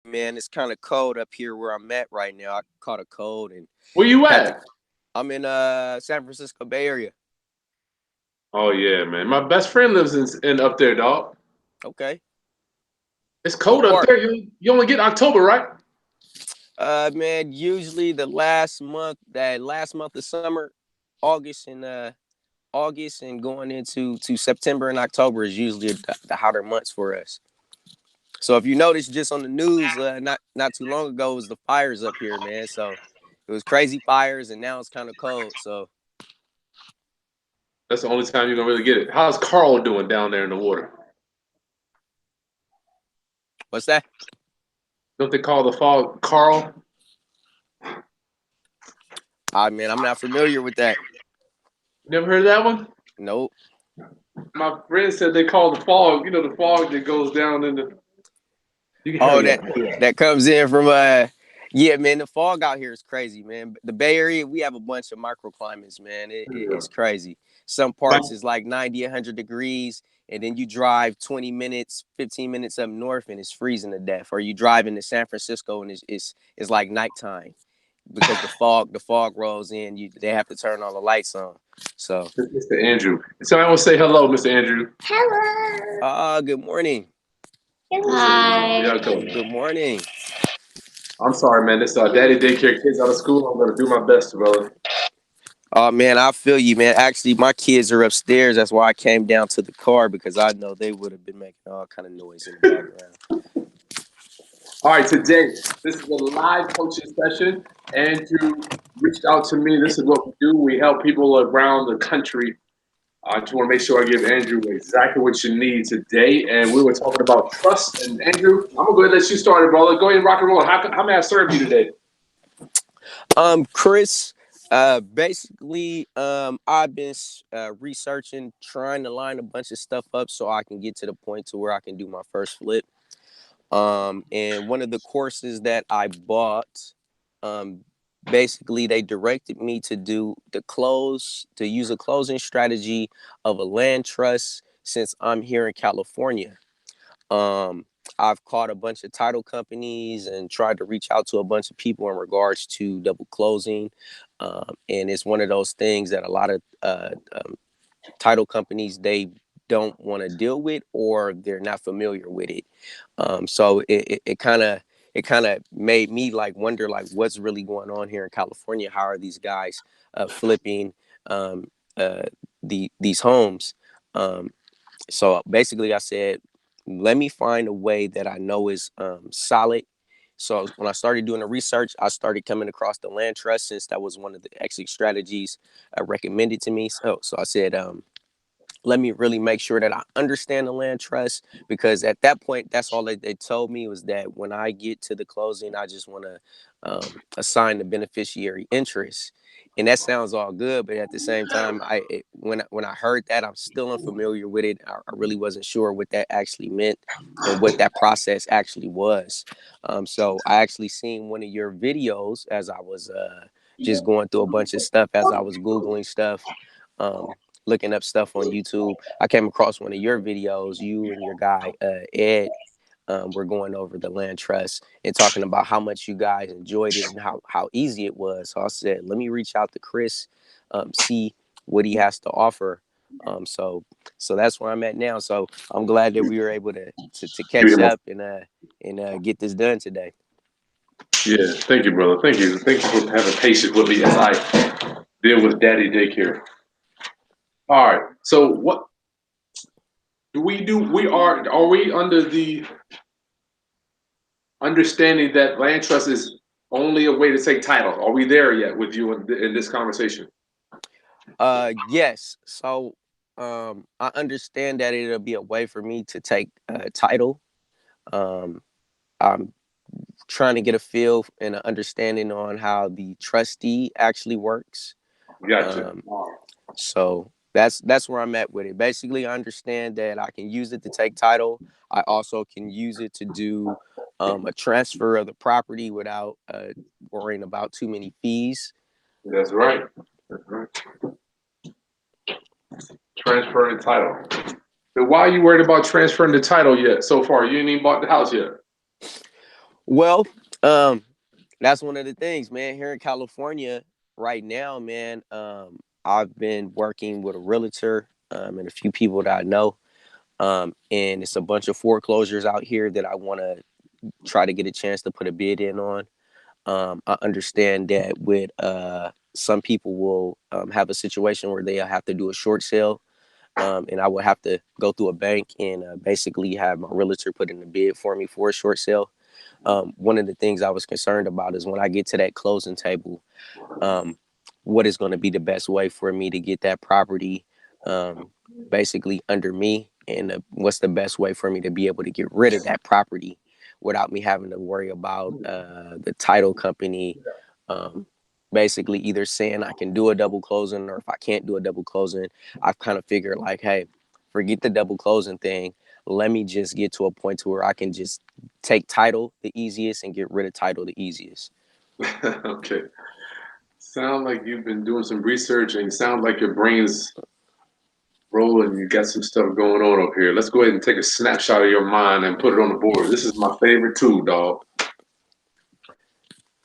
man. It's kind of cold up here where I'm at right now. I caught a cold and Where you had to. at? I'm in San Francisco Bay Area. Oh yeah, man. My best friend lives in up there, dog. Okay. It's What cold up part? there. You only get October, right? Man, usually the last month of summer, August and August and going into September and October is usually the hotter months for us. So if you notice, just on the news, not too long ago, was the fires up here, man. So it was crazy fires, and now it's kind of cold. So That's the only time you're gonna really get it. How's Carl doing down there in the water? what's that? Don't they call the fog Carl? I mean, I'm not familiar with that. You never heard of that one? Nope. My friend said they call the fog. You know the fog that goes down in the. You can Oh, hurry that up. that comes in from yeah, man. The fog out here is crazy, man. The Bay Area, we have a bunch of microclimates, man. It's crazy. Some My, parts is like 90, 100 degrees, and then you drive 20 minutes, 15 minutes up north, and it's freezing to death. Or you drive into San Francisco, and it's like nighttime because the fog rolls in. They have to turn all the lights on. So, Mr. Andrew. So I will say hello, Mr. Andrew. Hello. good morning. Yeah, Hi. okay. Good morning. I'm sorry, man. This daddy daycare kids out of school. I'm gonna do my best, brother. Oh man, I feel you, man. Actually, my kids are upstairs. That's why I came down to the car because I know they would have been making all kind of noise in the background. All right, today this is a live coaching session. Andrew reached out to me. This is what we do. We help people around the country. I just want to make sure I give Andrew exactly what you need today. And we were talking about trust. And Andrew, I'm gonna go ahead and let you start it, brother. Go ahead and rock and roll. How may I serve you today? Chris, basically, I've been researching, trying to line a bunch of stuff up so I can get to the point to where I can do my first flip. And one of the courses that I bought, um, basically they directed me to use a closing strategy of a land trust since I'm here in California. Um, I've called a bunch of title companies and tried to reach out to a bunch of people in regards to double closing. And it's one of those things that a lot of title companies they don't want to deal with or they're not familiar with it. So it kind of made me like wonder like what's really going on here in California. How are these guys flipping um, uh, these homes? Um, so basically, I said, let me find a way that I know is solid. So when I started doing the research, I started coming across the land trust since that was one of the exit strategies recommended to me. So I said, let me really make sure that I understand the land trust because at that point, that's all they told me was that when I get to the closing, I just want to assign the beneficiary interest. And that sounds all good, but at the same time, when I heard that, I'm still unfamiliar with it. I really wasn't sure what that actually meant and what that process actually was. So I actually seen one of your videos as I was just going through a bunch of stuff as I was googling stuff. Um, Looking up stuff on YouTube. I came across one of your videos. You and your guy Ed were going over the land trust and talking about how much you guys enjoyed it and how easy it was. So I said, let me reach out to Chris, see what he has to offer. Um, so so that's where I'm at now. So I'm glad that we were able to Give catch you up and get this done today. Yeah, thank you, brother. Thank you. Thank you for having patience with me as I deal with daddy daycare. All right. So what do we do? Are we under the understanding that land trust is only a way to take title? Are we there yet with you in this conversation? Yes. So I understand that it'll be a way for me to take title. Um, I'm trying to get a feel and an understanding on how the trustee actually works. Gotcha. Um, so that's where I'm at with it. Basically, I understand that I can use it to take title. I also can use it to do a transfer of the property without worrying about too many fees. That's right. That's right. Transferring title. But why are you worried about transferring the title yet? So far, you ain't even bought the house yet. Well, um, that's one of the things, man. Here in California right now, man, I've been working with a realtor and a few people that I know. And it's a bunch of foreclosures out here that I want to try to get a chance to put a bid in on. I understand that with some people will have a situation where they'll have to do a short sale, and I would have to go through a bank and basically have my realtor put in a bid for me for a short sale. One of the things I was concerned about is when I get to that closing table, um, what is going to be the best way for me to get that property um, basically under me, and what's the best way for me to be able to get rid of that property without me having to worry about the title company basically either saying I can do a double closing, or if I can't do a double closing, I've kind of figured like, hey, forget the double closing thing. Let me just get to a point to where I can just take title the easiest and get rid of title the easiest. Okay. Sound like you've been doing some research and sound like your brain's rolling. You got some stuff going on up here. Let's go ahead and take a snapshot of your mind and put it on the board. This is my favorite tool, dog.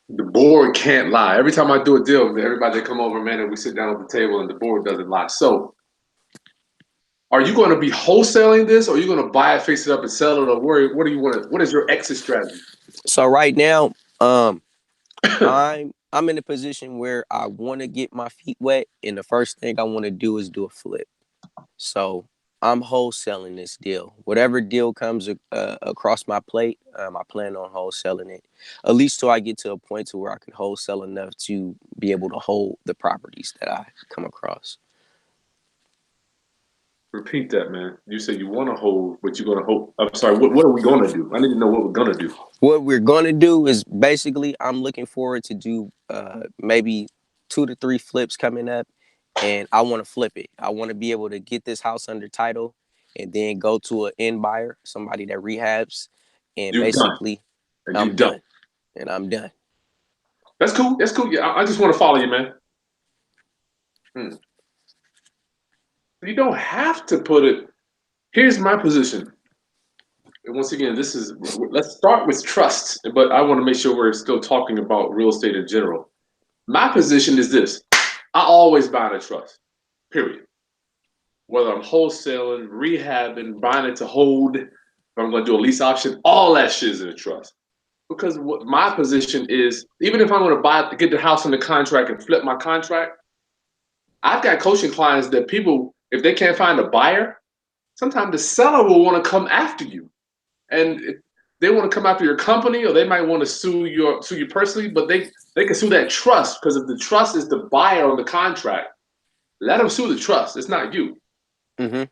The board can't lie. Every time I do a deal, everybody that come over, man, and we sit down at the table and the board doesn't lie. So, are you going to be wholesaling this, or are you going to buy it, fix it up, and sell it, or what do you want to? What is your exit strategy? So right now, I'm in a position where I want to get my feet wet, and the first thing I want to do is do a flip. So I'm wholesaling this deal. Whatever deal comes across my plate, I plan on wholesaling it, at least till I get to a point to where I can wholesale enough to be able to hold the properties that I come across. Repeat that, man. You said you want to hold, but you're going to hold. I'm sorry. What are we going to do? I need to know what we're going to do. What we're going to do is basically, I'm looking forward to do maybe 2 to 3 flips coming up, and I want to flip it. I want to be able to get this house under title and then go to an end buyer, somebody that rehabs, and You've done, basically and I'm you've done. done. And I'm done. That's cool. That's cool. Yeah, I just want to follow you, man. Hmm. You don't have to put it. Here's my position. And once again, this is let's start with trust, but I want to make sure we're still talking about real estate in general. My position is this: I always buy in a trust. Period. Whether I'm wholesaling, rehabbing, buying it to hold, if I'm going to do a lease option, all that shit is in a trust. Because what my position is, even if I'm going to buy, get the house under contract and flip my contract, I've got coaching clients that people, if they can't find a buyer, sometimes the seller will want to come after you, and they want to come after your company, or they might want to sue you personally. But they can sue that trust, because if the trust is the buyer on the contract, let them sue the trust. It's not you. Hmm.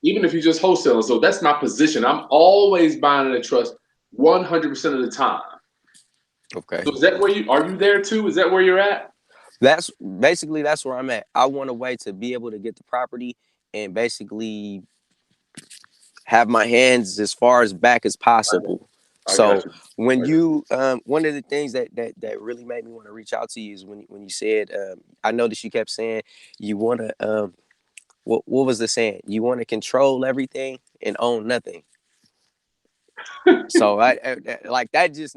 Even if you just wholesale. So that's my position. I'm always buying in a trust 100% of the time. Okay. So is that where you are? You there too? Is that where you're at? That's basically that's where I'm at. I want a way to be able to get the property and basically have my hands as far as back as I got, possible. I got So you. when I got you one of the things that really made me want to reach out to you is when you said I noticed you kept saying you want to what was the saying, you want to control everything and own nothing. So like that just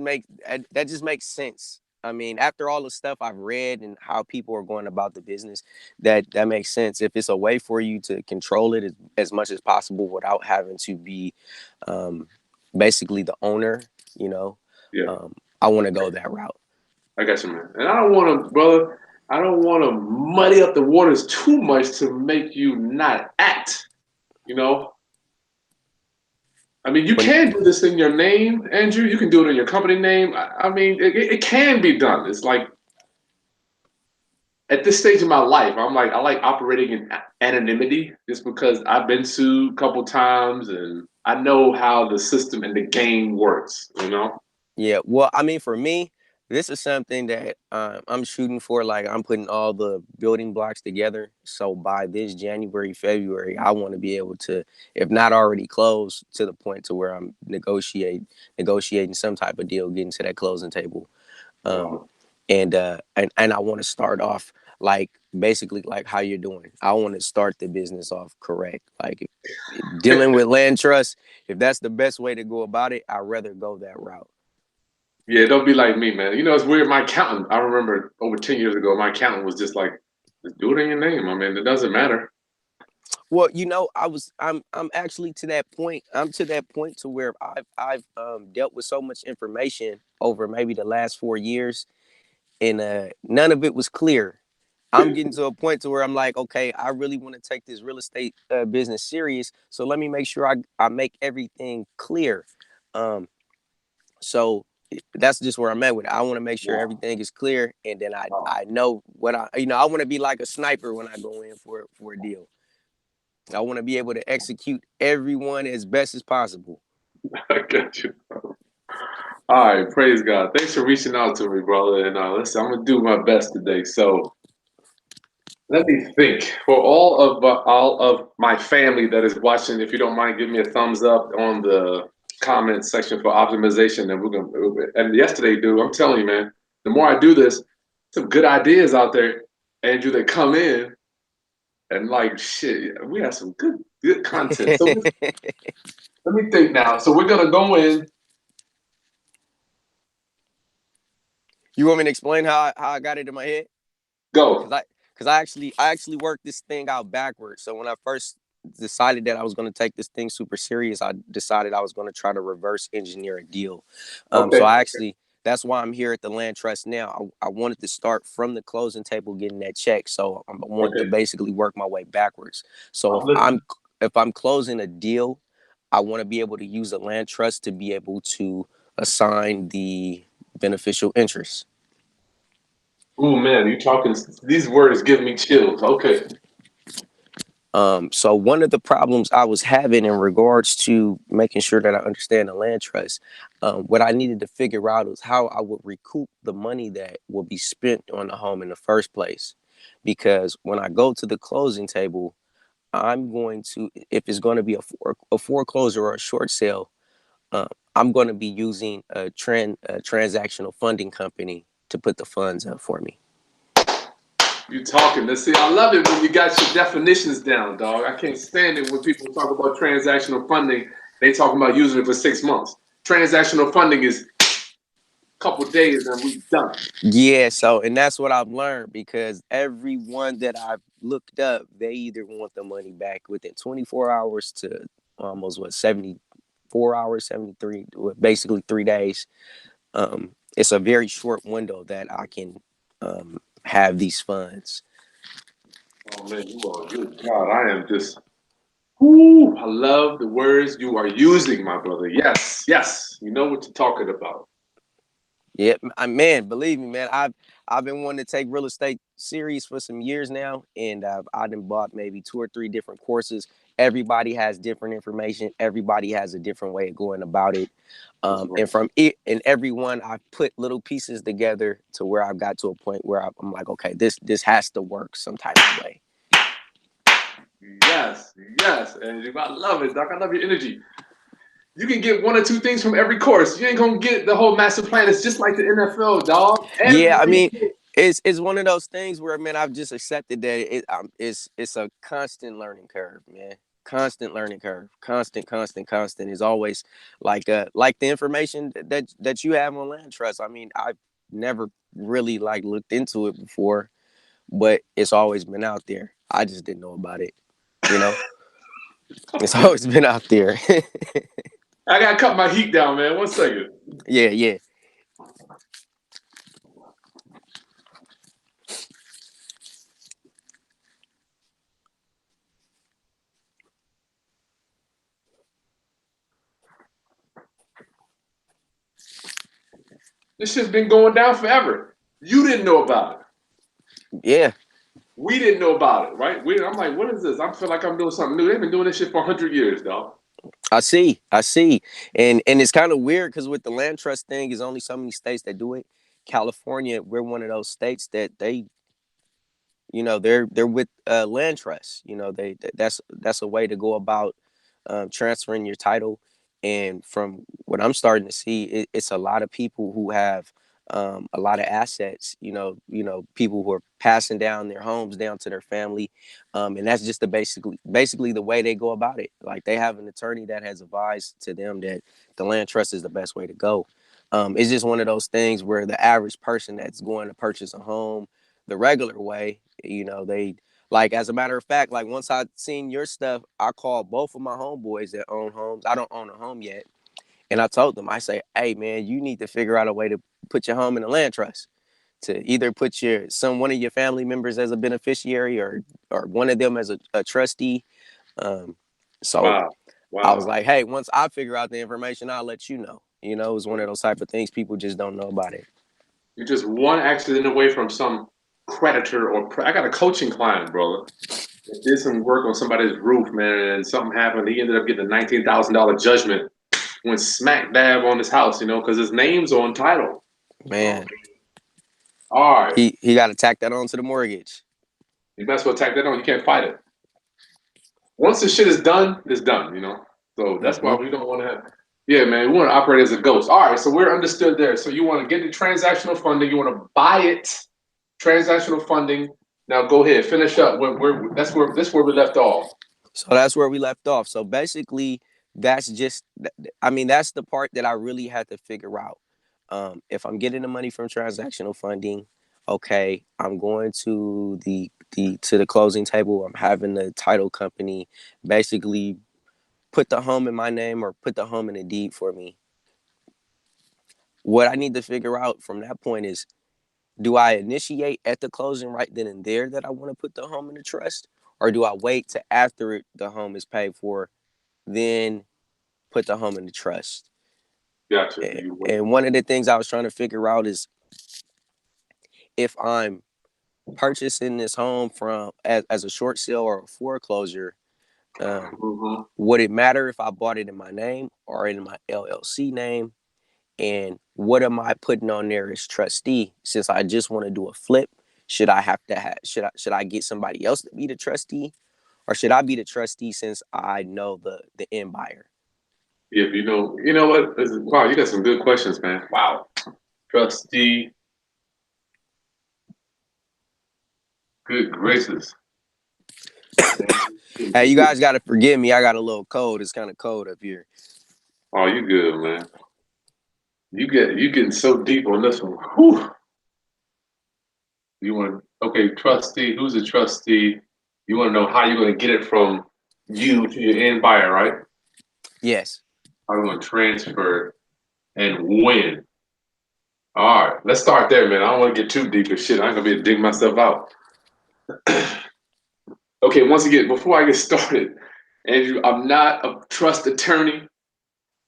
makes sense. I mean, after all the stuff I've read and how people are going about the business, that makes sense. If it's a way for you to control it as much as possible without having to be um, basically the owner, you know, you. Yeah, I want to go that route. I got you, man. And I don't want to, brother. I don't want to muddy up the waters too much to make you not act. You know, I mean, you When can do this in your name, Andrew. You can do it in your company name. I mean, it can be done. It's like at this stage of my life, I'm like I like operating in anonymity just because I've been sued a couple times and I know how the system and the game works. You know. Yeah, well, I mean, for me, this is something that I'm shooting for. Like, I'm putting all the building blocks together. So by this January, February, I want to be able to, if not already close, to the point to where I'm negotiating some type of deal, getting to that closing table. Um, Wow. and I want to start off like basically like how you're doing. I want to start the business off correct. Like dealing with land trust, if that's the best way to go about it, I'd rather go that route. Yeah, don't be like me, man. You know, it's weird. My accountant, I remember over 10 years ago, my accountant was just like, just do it in your name. I mean, it doesn't matter. Well, I'm actually to that point. I'm to that point to where I've dealt with so much information over maybe the last 4 years, and none of it was clear. I'm getting to a point to where I'm like, okay, I really want to take this real estate business serious. So let me make sure I make everything clear. Um, so that's just where I'm at with it. I want to make sure Wow. everything is clear, and then I Wow. I know what I want to be like a sniper when I go in for a deal. I want to be able to execute everyone as best as possible. I got you. All right, praise God. Thanks for reaching out to me, brother. And listen, I'm gonna do my best today. So let me think. For all of my family that is watching, if you don't mind, give me a thumbs up on the comment section for optimization. And we're gonna. And yesterday, dude, I'm telling you, man, the more I do this, some good ideas out there, Andrew, that come in and like shit. We have some good content. So let me think now. So we're gonna go in. You want me to explain how I got it in my head? Cause Go. I cause I actually worked this thing out backwards. So when I first decided that I was going to take this thing super serious, I decided I was going to try to reverse engineer a deal. So Okay. I actually that's why I'm here at the land trust now. I wanted to start from the closing table getting that check. So I want to Okay. basically work my way backwards. So I'm listening. if I'm closing a deal, I want to be able to use a land trust to be able to assign the beneficial interest. Oh man, you talking? These words give me chills. Okay. So one of the problems I was having in regards to making sure that I understand the land trust, what I needed to figure out was how I would recoup the money that will be spent on the home in the first place. Because when I go to the closing table, I'm going to, if it's going to be a foreclosure or a short sale, uh, I'm going to be using a transactional funding company to put the funds up for me. You talking? Let's see. I love it when you got your definitions down, dog. I can't stand it when people talk about transactional funding. They talking about using it for 6 months. Transactional funding is a couple days and we done. Yeah, so and that's what I've learned because everyone that I've looked up, they either want the money back within 24 hours to almost 74 hours, 73, basically 3 days. It's a very short window that I can have these funds. Oh man, you are good. God, I am just. Ooh, I love the words you are using, my brother. Yes, yes. You know what you're talking about. Yeah, man, believe me, man. I've been wanting to take real estate serious for some years now, and I've done bought maybe 2 or 3 different courses. Everybody has different information. Everybody has a different way of going about it. That's right. And from it and everyone, I've put little pieces together to where I've got to a point where I'm like, okay, this has to work some type of way. Yes, yes. And I love it, Doc. I love your energy. You can get one or two things from every course. You ain't gonna get the whole master plan. It's just like the NFL, dog. Yeah, I Every mean, it's one of those things where man, I've just accepted that it's a constant learning curve, man. Constant learning curve, constant is always like the information that you have on land trust. I mean, I've never really like looked into it before, but it's always been out there. I just didn't know about it, you know. It's always been out there. I gotta cut my heat down, man. 1 second. Yeah, yeah. This shit's been going down forever. You didn't know about it. Yeah, We didn't know about it, right? I'm like, what is this? I feel like I'm doing something new. They've been doing this shit for 100 years, dog. I see, and it's kind of weird because with the land trust thing, is only so many states that do it. California, we're one of those states that they're with land trusts. That's a way to go about transferring your title. And from what I'm starting to see, it's a lot of people who have a lot of assets. People who are passing down their homes down to their family, and that's just the basically the way they go about it. Like they have an attorney that has advised to them that the land trust is the best way to go. It's just one of those things where the average person that's going to purchase a home the regular way, they like, as a matter of fact, like once I seen your stuff, I called both of my homeboys that own homes. I don't own a home yet. And I told them, I say, hey man, you need to figure out a way to put your home in a land trust, to either put one of your family members as a beneficiary, or one of them as a trustee. Um, so Wow. I was Wow. like, hey, once I figure out the information, I'll let you know. It's one of those type of things people just don't know about it. You're just one accident away from some creditor I got a coaching client, brother. That did some work on somebody's roof, man, and something happened. He ended up getting a $19,000 judgment. Went smack dab on his house, because his name's on title. Um, Man, all right. he got to tack that onto the mortgage. You best well tack that on. You can't fight it. Once the shit is done, it's done. So that's why Hmm. we don't want to have. Yeah, man, we want to operate as a ghost. All right, so we're understood there. So you want to get the transactional funding, you want to buy it, transactional funding. Now go ahead, finish up. That's where we left off. So that's where we left off. So basically, that's just, I mean, that's the part that I really had to figure out. If I'm getting the money from transactional funding, okay, I'm going to the closing table. I'm having the title company basically put the home in my name or put the home in a deed for me. What I need to figure out from that point is, do I initiate at the closing right then and there that I want to put the home in the trust? Or do I wait to after the home is paid for, then put the home in the trust? Gotcha. And, You wait. and one of the things I was trying to figure out is, if I'm purchasing this home from as a short sale or a foreclosure, um, Mm-hmm. would it matter if I bought it in my name or in my LLC name? And what am I putting on there as trustee? Since I just want to do a flip, should I get somebody else to be the trustee, or should I be the trustee since I know the end buyer? Yeah, you know what? Wow, you got some good questions, man. Wow. Trustee, good gracious. Hey, you guys got to forgive me. I got a little cold. It's kind of cold up here. Oh, you good, man. You getting so deep on this one. Whew. You want okay, trustee, who's a trustee? You want to know how you're going to get it from you to your end buyer, right? Yes. How you going to transfer and when? All right, let's start there, man. I don't want to get too deep in shit. I'm going to be able to dig myself out. Okay, once again, before I get started, Andrew, I'm not a trust attorney.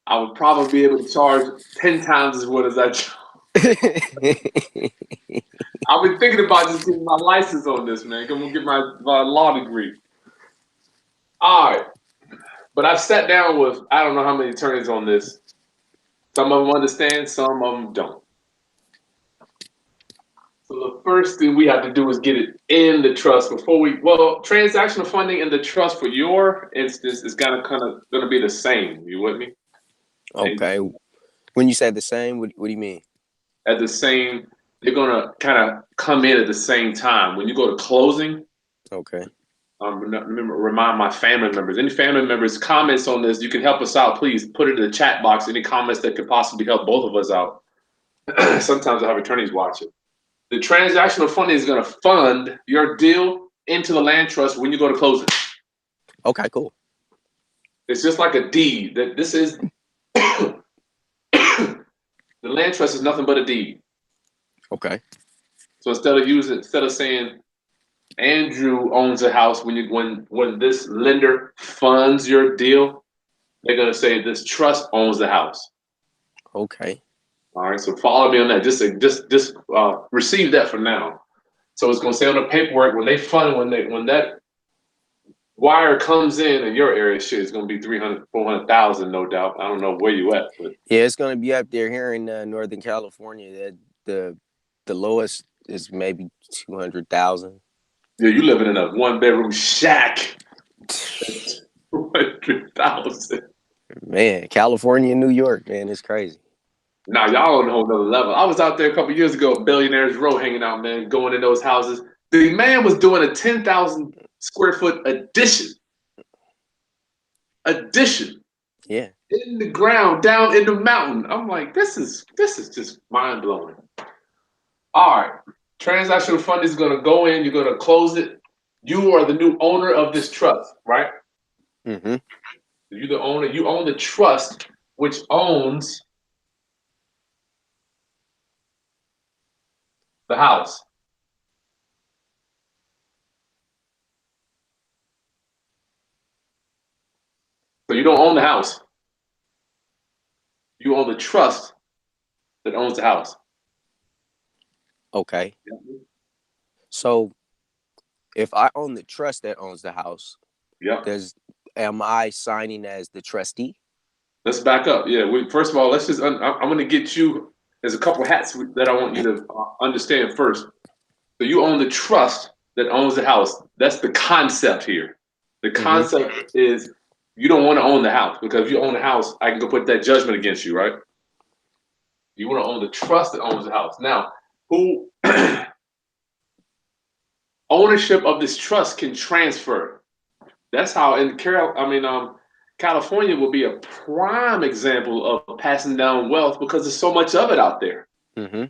I would probably be able to charge 10 times as what as I charge. I've been thinking about just getting my license on this, man. I'm going to get my law degree. All right. But I've sat down with I don't know how many attorneys on this. Some of them understand, some of them don't. So the first thing we have to do is get it in the trust before transactional funding in the trust for your instance is gonna be the same. You with me? And Okay. When you say the same, what do you mean? at the same, they're gonna kind of come in at the same time. When you go to closing, Okay. remember, remind my family members. Any family members comments on this, you can help us out. Please put it in the chat box. Any comments that could possibly help both of us out. Sometimes I have attorneys watching. The transactional funding is going to fund your deal into the land trust when you go to closing. Okay. Cool. It's just like a deed. That this is the land trust is nothing but a deed. Okay. So instead of saying Andrew owns a house, when this lender funds your deal, they're going to say this trust owns the house. Okay. All right. So follow me on that. Just receive that for now. So it's going to say on the paperwork when that wire comes in your area, shit, it's gonna be 300, 400,000, no doubt. I don't know where you at, but Yeah, it's gonna be up there here in Northern California. That the lowest is maybe 200,000. yeah, you living in a one bedroom shack. 200,000. Man, California and New York, man, it's crazy. Now y'all on a whole nother level. I was out there a couple years ago, Billionaires Row, hanging out, man, going in those houses. The man was doing a 10,000 square foot addition. Addition. Yeah. in the ground, down in the mountain. I'm like, this is just mind blowing. All right, transactional fund is going to go in. You're going to close it. You are the new owner of this trust, right? Mm-hmm. You're the owner. You own the trust, which owns the house. So you don't own the house. You own the trust that owns the house. Okay. So if I own the trust that owns the house, Yep. does am I signing as the trustee? Let's back up. Yeah. First of all, let's just. I'm going to get you. There's a couple hats that I want you to understand first. So you own the trust that owns the house. That's the concept here. The Mm-hmm. concept is you don't want to own the house because if you own the house, I can go put that judgment against you, right? You want to own the trust that owns the house. Now, who ownership of this trust can transfer. That's how in California will be a prime example of passing down wealth because there's so much of it out there. Mm-hmm.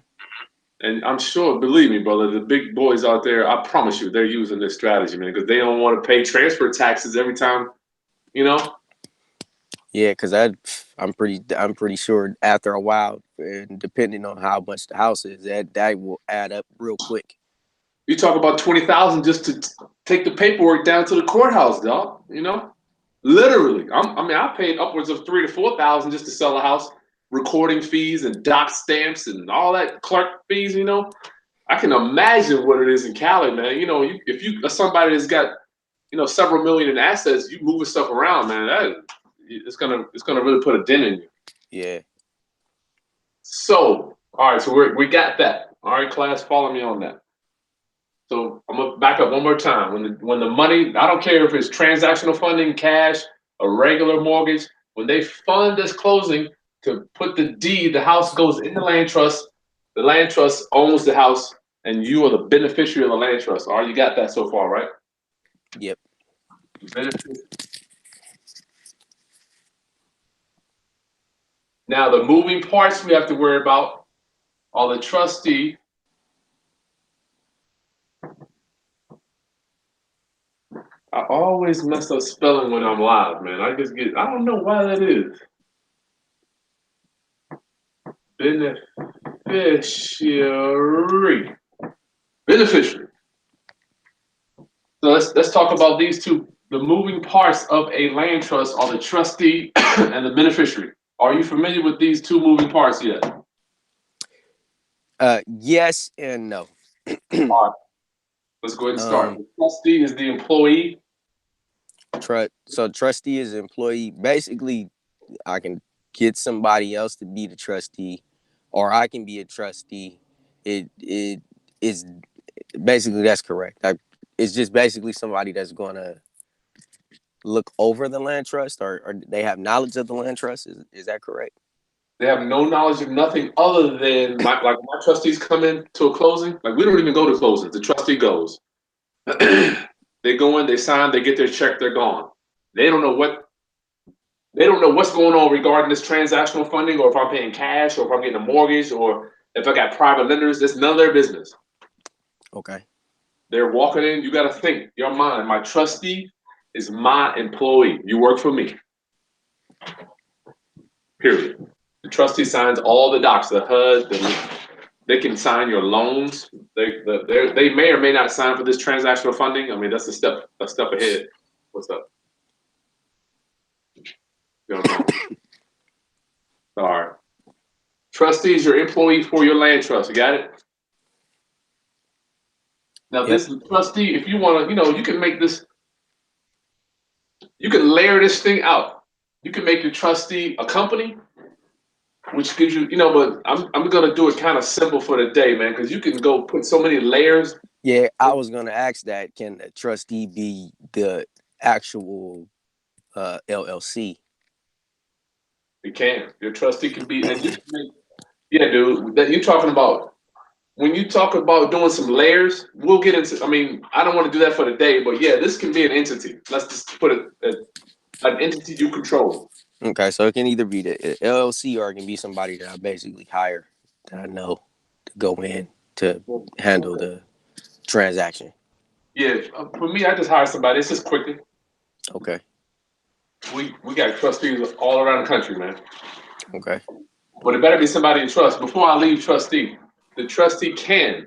And I'm sure, believe me, brother, the big boys out there, I promise you, they're using this strategy, man, because they don't want to pay transfer taxes every time, you know. Yeah, because I'm pretty sure after a while, and depending on how much the house is, that will add up real quick. You talk about 20,000 just to take the paperwork down to the courthouse, dog. You know, literally. I paid upwards of 3 to 4 thousand just to sell a house, recording fees and doc stamps and all that clerk fees. You know, I can imagine what it is in Cali, man. You know, if you are somebody that's got several million in assets, you moving stuff around, man. It's gonna really put a dent in you. Yeah. So, all right, so we got that. All right, class, follow me on that. So I'm gonna back up one more time. When the money, I don't care if it's transactional funding, cash, a regular mortgage, when they fund this closing to put the deed, the house goes in the land trust. The land trust owns the house, and you are the beneficiary of the land trust. All right, you got that so far, right? Yep. Beneficiary. Now the moving parts we have to worry about are the trustee. I always mess up spelling when I'm live, man. I don't know why that is. Beneficiary. Beneficiary. So let's talk about these two. The moving parts of a land trust are the trustee and the beneficiary. Are you familiar with these two moving parts yet? Yes and no. All right, let's go ahead and start. um, The trustee is the employee. so trustee is an employee. Basically, I can get somebody else to be the trustee, or I can be a trustee. It is basically that's correct. It's just basically somebody that's gonna look over the land trust, or they have knowledge of the land trust. Is that correct? They have no knowledge of nothing other than my trustees come in to a closing. Like we don't even go to closings. The trustee goes. They go in, they sign, they get their check, they're gone. They don't know what they don't know what's going on regarding this transactional funding, or if I'm paying cash, or if I'm getting a mortgage, or if I got private lenders. That's none of their business. Okay. They're walking in. You got to think your mind. My trustee is my employee. You work for me. Period. The trustee signs all the docs. The HUD. They can sign your loans. They may or may not sign for this transactional funding. I mean, that's a step ahead. What's up? All right. Trustee is your employee for your land trust. You got it? Now, Yep. this trustee, if you want to, you can make this, you can layer this thing out. You can make your trustee a company, which gives you, but I'm going to do it kind of simple for the day, man, because you can go put so many layers. Yeah, I was gonna ask that. Can a trustee be the actual LLC? You can. Your trustee can be, and you can make, yeah, dude, that you're talking about. When you talk about doing some layers, we'll get into, I don't want to do that for the day, but yeah, this can be an entity. Let's just put it, an entity you control. Okay, so it can either be the LLC or it can be somebody that I basically hire that I know to go in to handle Okay. the transaction. Yeah, for me, I just hire somebody. It's just quicker. Okay. We got trustees all around the country, man. Okay. But it better be somebody you trust. Before I leave trustee, the trustee can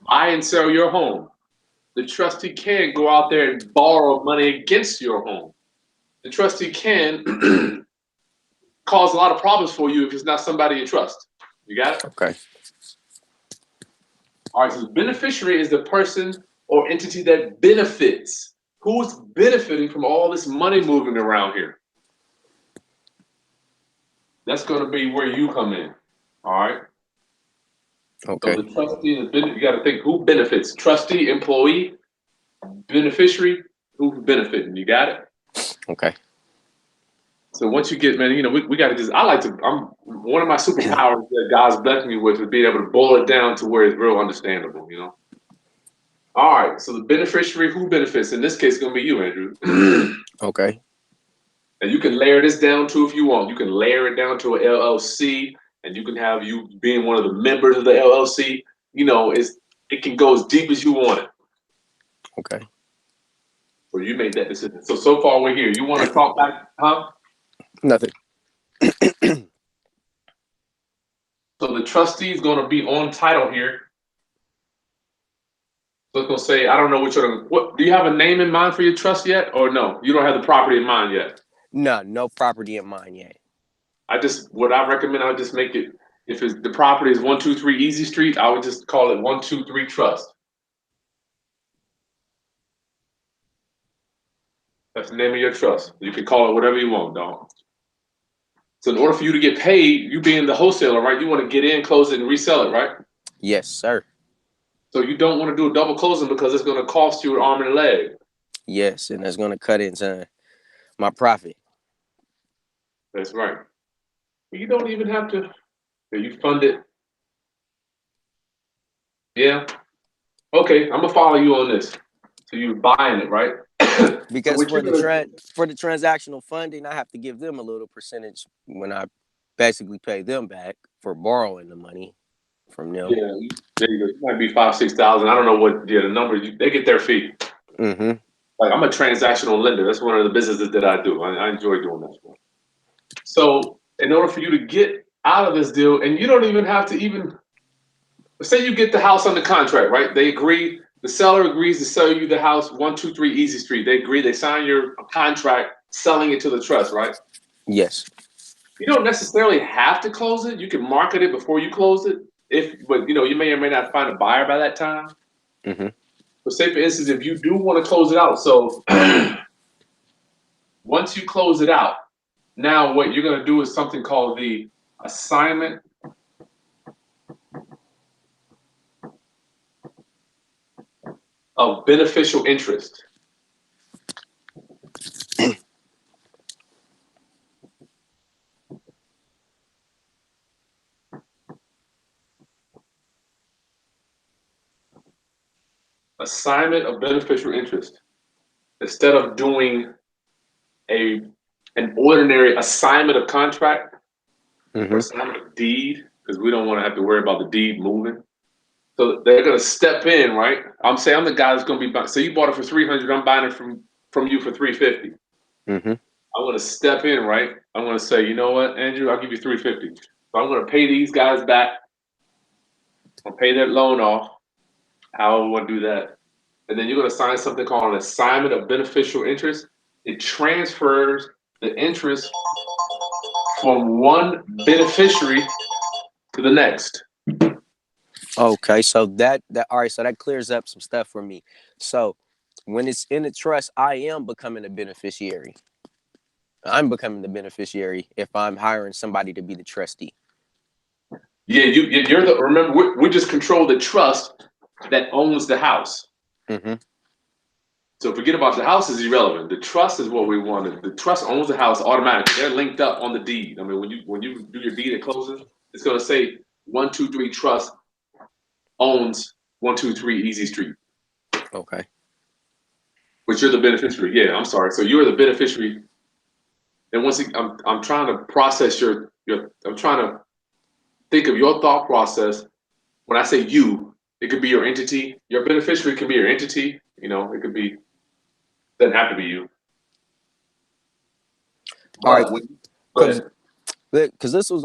buy and sell your home. The trustee can go out there and borrow money against your home. The trustee can cause a lot of problems for you if it's not somebody you trust. You got it? Okay. All right, so the beneficiary is the person or entity that benefits. Who's benefiting from all this money moving around here? That's going to be where you come in. All right. So Okay. the trustee and the you got to think who benefits: trustee, employee, beneficiary, who's benefiting. You got it. Okay. So once you get, man, we got to just. I like to. I'm one of my superpowers that God's blessed me with is being able to boil it down to where it's real understandable. All right. So the beneficiary, who benefits? In this case, it's going to be you, Andrew. Okay. And you can layer this down too if you want. You can layer it down to an LLC, and you can have you being one of the members of the LLC. It can go as deep as you want it. Okay. So you made that decision. So far we're here. You want to talk back, huh? Nothing. So the trustee is going to be on title here. So it's going to say, I don't know what do you have a name in mind for your trust yet, or no? You don't have the property in mind yet. No, no property in mind yet. What I recommend, I would just make it, if the property is 123 Easy Street, I would just call it 123 Trust. That's the name of your trust. You can call it whatever you want, dog. So in order for you to get paid, you being the wholesaler, right? You want to get in, close it, and resell it, right? Yes, sir. So you don't want to do a double closing because it's going to cost you an arm and a leg. Yes, and that's gonna cut into my profit. That's right. You don't even have to. You fund it. Yeah. Okay, I'm gonna follow you on this. So you're buying it, right? So Because what you're gonna for the transactional funding, I have to give them a little percentage when I basically pay them back for borrowing the money from them. yeah, there you go. It might be 5,000, 6,000. I don't know what the number. They get their fee. Mm-hmm. Like I'm a transactional lender. That's one of the businesses that I do. I enjoy doing that. So in order for you to get out of this deal, and you don't even have to even say you get the house under contract, right? They agree. The seller agrees to sell you the house 123 Easy Street. They agree. They sign your contract selling it to the trust, right? Yes. You don't necessarily have to close it. You can market it before you close it. But you may or may not find a buyer by that time. Mm-hmm. But say for instance, if you do want to close it out, so once you close it out, now what you're going to do is something called the assignment of beneficial interest. Assignment of beneficial interest. Instead of doing a an ordinary assignment of contract or Mm-hmm. assignment of deed, because we don't want to have to worry about the deed moving. So they're gonna step in, right? I'm saying I'm the guy that's gonna be buying. So you bought it for 300. I'm buying it from you for 350. Mm-hmm. I'm gonna step in, right? I'm gonna say, you know what, Andrew, I'll give you 350. So I'm gonna pay these guys back. I'll pay that loan off. How I want to do that? And then you're gonna sign something called an assignment of beneficial interest. It transfers the interest from one beneficiary to the next. Okay, so that all right, so that clears up some stuff for me. So when it's in the trust, I am becoming a beneficiary. I'm becoming the beneficiary if I'm hiring somebody to be the trustee. Yeah, you're the. Remember, we just control the trust that owns the house. Mm-hmm. So forget about the house is irrelevant. The trust is what we wanted. The trust owns the house automatically. They're linked up on the deed. I mean, when you do your deed at closing, it's going to say 123 Trust owns 123 Easy Street, Okay. but you're the beneficiary. Yeah, I'm sorry. So you're the beneficiary And I'm trying to process your. I'm trying to think of your thought process. When I say you, it could be your entity. Your beneficiary can be your entity. You know, it could be, doesn't have to be you. All right, But when, go because ahead. this was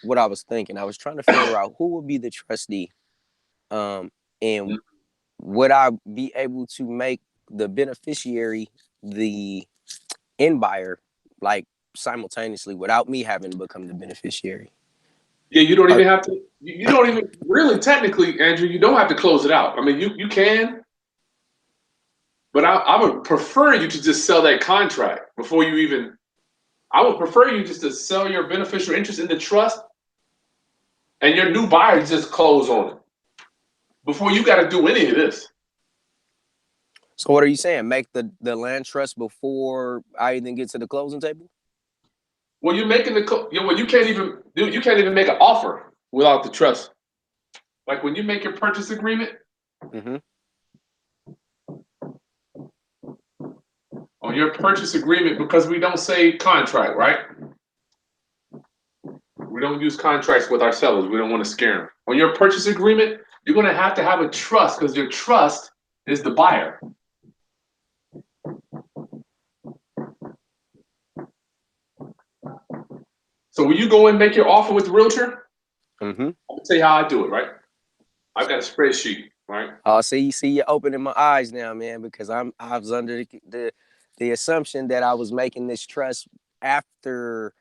what I was thinking. I was trying to figure out who would be the trustee, and would I be able to make the beneficiary the end buyer, like simultaneously, without me having to become the beneficiary? Yeah, you don't Uh, even have to. You don't even really technically, Andrew. You don't have to close it out. I mean, you can, but I would prefer you to just sell that contract before you even. I would prefer you just to sell your beneficial interest in the trust, and your new buyer just close on it before you got to do any of this. so what are you saying? Make the land trust before I even get to the closing table? Well, you're making well, you can't even you can't even make an offer without the trust. Like when you make your purchase agreement Mm-hmm. on your purchase agreement, because we don't say contract, right? We don't use contracts with our sellers. We don't want to scare them. On your purchase agreement, you're going to have a trust because your trust is the buyer. So when you go and make your offer with the realtor, Mm-hmm. I'll tell you how I do it, right? I've got a spreadsheet, right? Oh, see, you're opening my eyes now, man, because I was under the assumption that I was making this trust after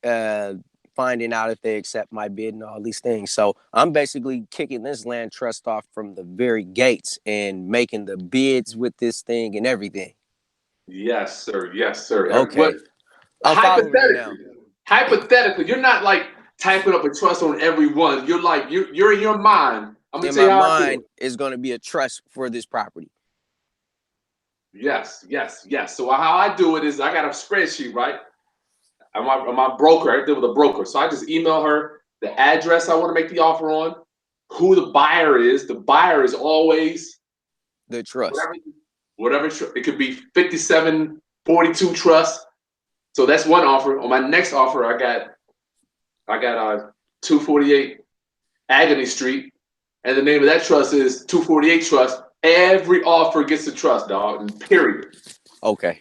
uh finding out if they accept my bid and all these things. So I'm basically kicking this land trust off from the very gates and making the bids with this thing and everything. Yes, sir. Yes, sir. What Okay. I'm following you now. hypothetically, hypothetically, you're not like typing up a trust on every one. You're like you're in your mind. I'm gonna In tell you my how I do mind it. is going to be a trust for this property. Yes, yes, yes. So how I do it is I got a spreadsheet, right? I'm my broker. I deal with a broker. So I just email her the address I want to make the offer on, who the buyer is. The buyer is always The trust. whatever, it could be 5742 trust. So that's one offer. On my next offer, I got 248 Agony Street, and the name of that trust is 248 Trust. Every offer gets a trust, dog, and period. Okay.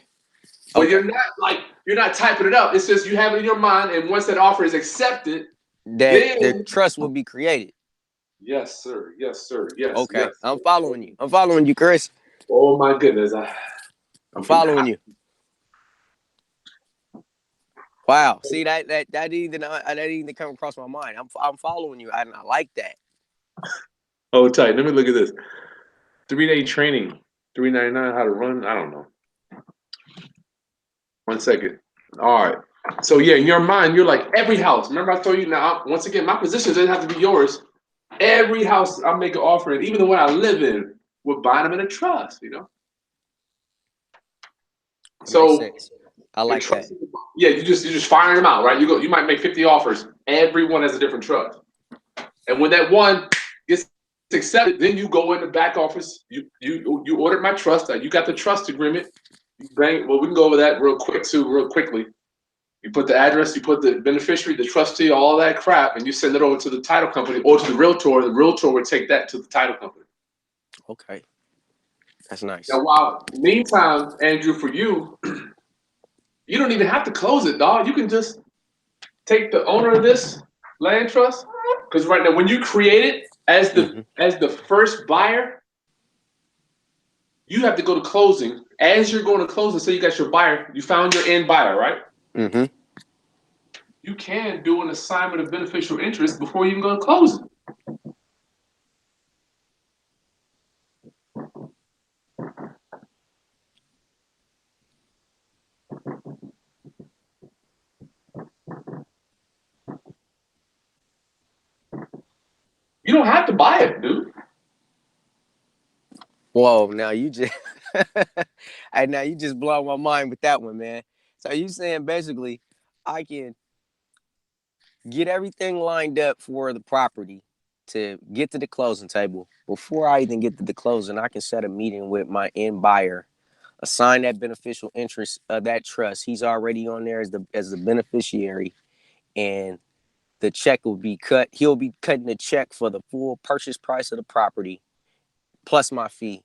But Okay. you're not typing it up. It's just you have it in your mind, and once that offer is accepted, That the then trust will be created. yes, sir, yes, sir, yes, Okay. yes. I'm following you. I'm following you, Chris. Oh my goodness, I'm I'm getting following hot. you. Wow. See that didn't even come across my mind. I'm following you. I like that. Oh, tight. Let me look at this. 3-day training, 399. How to run? I don't know. 1 second. All right. So yeah, in your mind, you're like every house. Remember, I told you now. Once again, my position doesn't have to be yours. Every house I make an offer in, even the one I live in, we're buying them in a trust. It makes So sense. I the like that. trust, yeah, you just firing them out, right? You might make 50 offers. Everyone has a different trust, and when that one gets accepted, then you go in the back office. You ordered my trust. You got the trust agreement. You bang. Well, we can go over that real quick too, real quickly. You put the address, you put the beneficiary, the trustee, all that crap, and you send it over to the title company or to the realtor. The realtor would take that to the title company. Okay. That's nice. Now, while meantime, Andrew, for you, you don't even have to close it, dog. You can just take the owner of this land trust, because right now, when you create it Mm-hmm. as the first buyer, you have to go to closing. As you're going to closing, say you got your buyer, you found your end buyer, right? Mm-hmm. You can do an assignment of beneficial interest before you even go to closing. You don't have to buy it, dude. Whoa, now you just and now you just blow my mind with that one, man. So you saying basically I can get everything lined up for the property to get to the closing table. Before I even get to the closing, I can set a meeting with my end buyer assign that beneficial interest of that trust. He's already on there as the beneficiary, and the check will be cut. He'll be cutting the check for the full purchase price of the property plus my fee.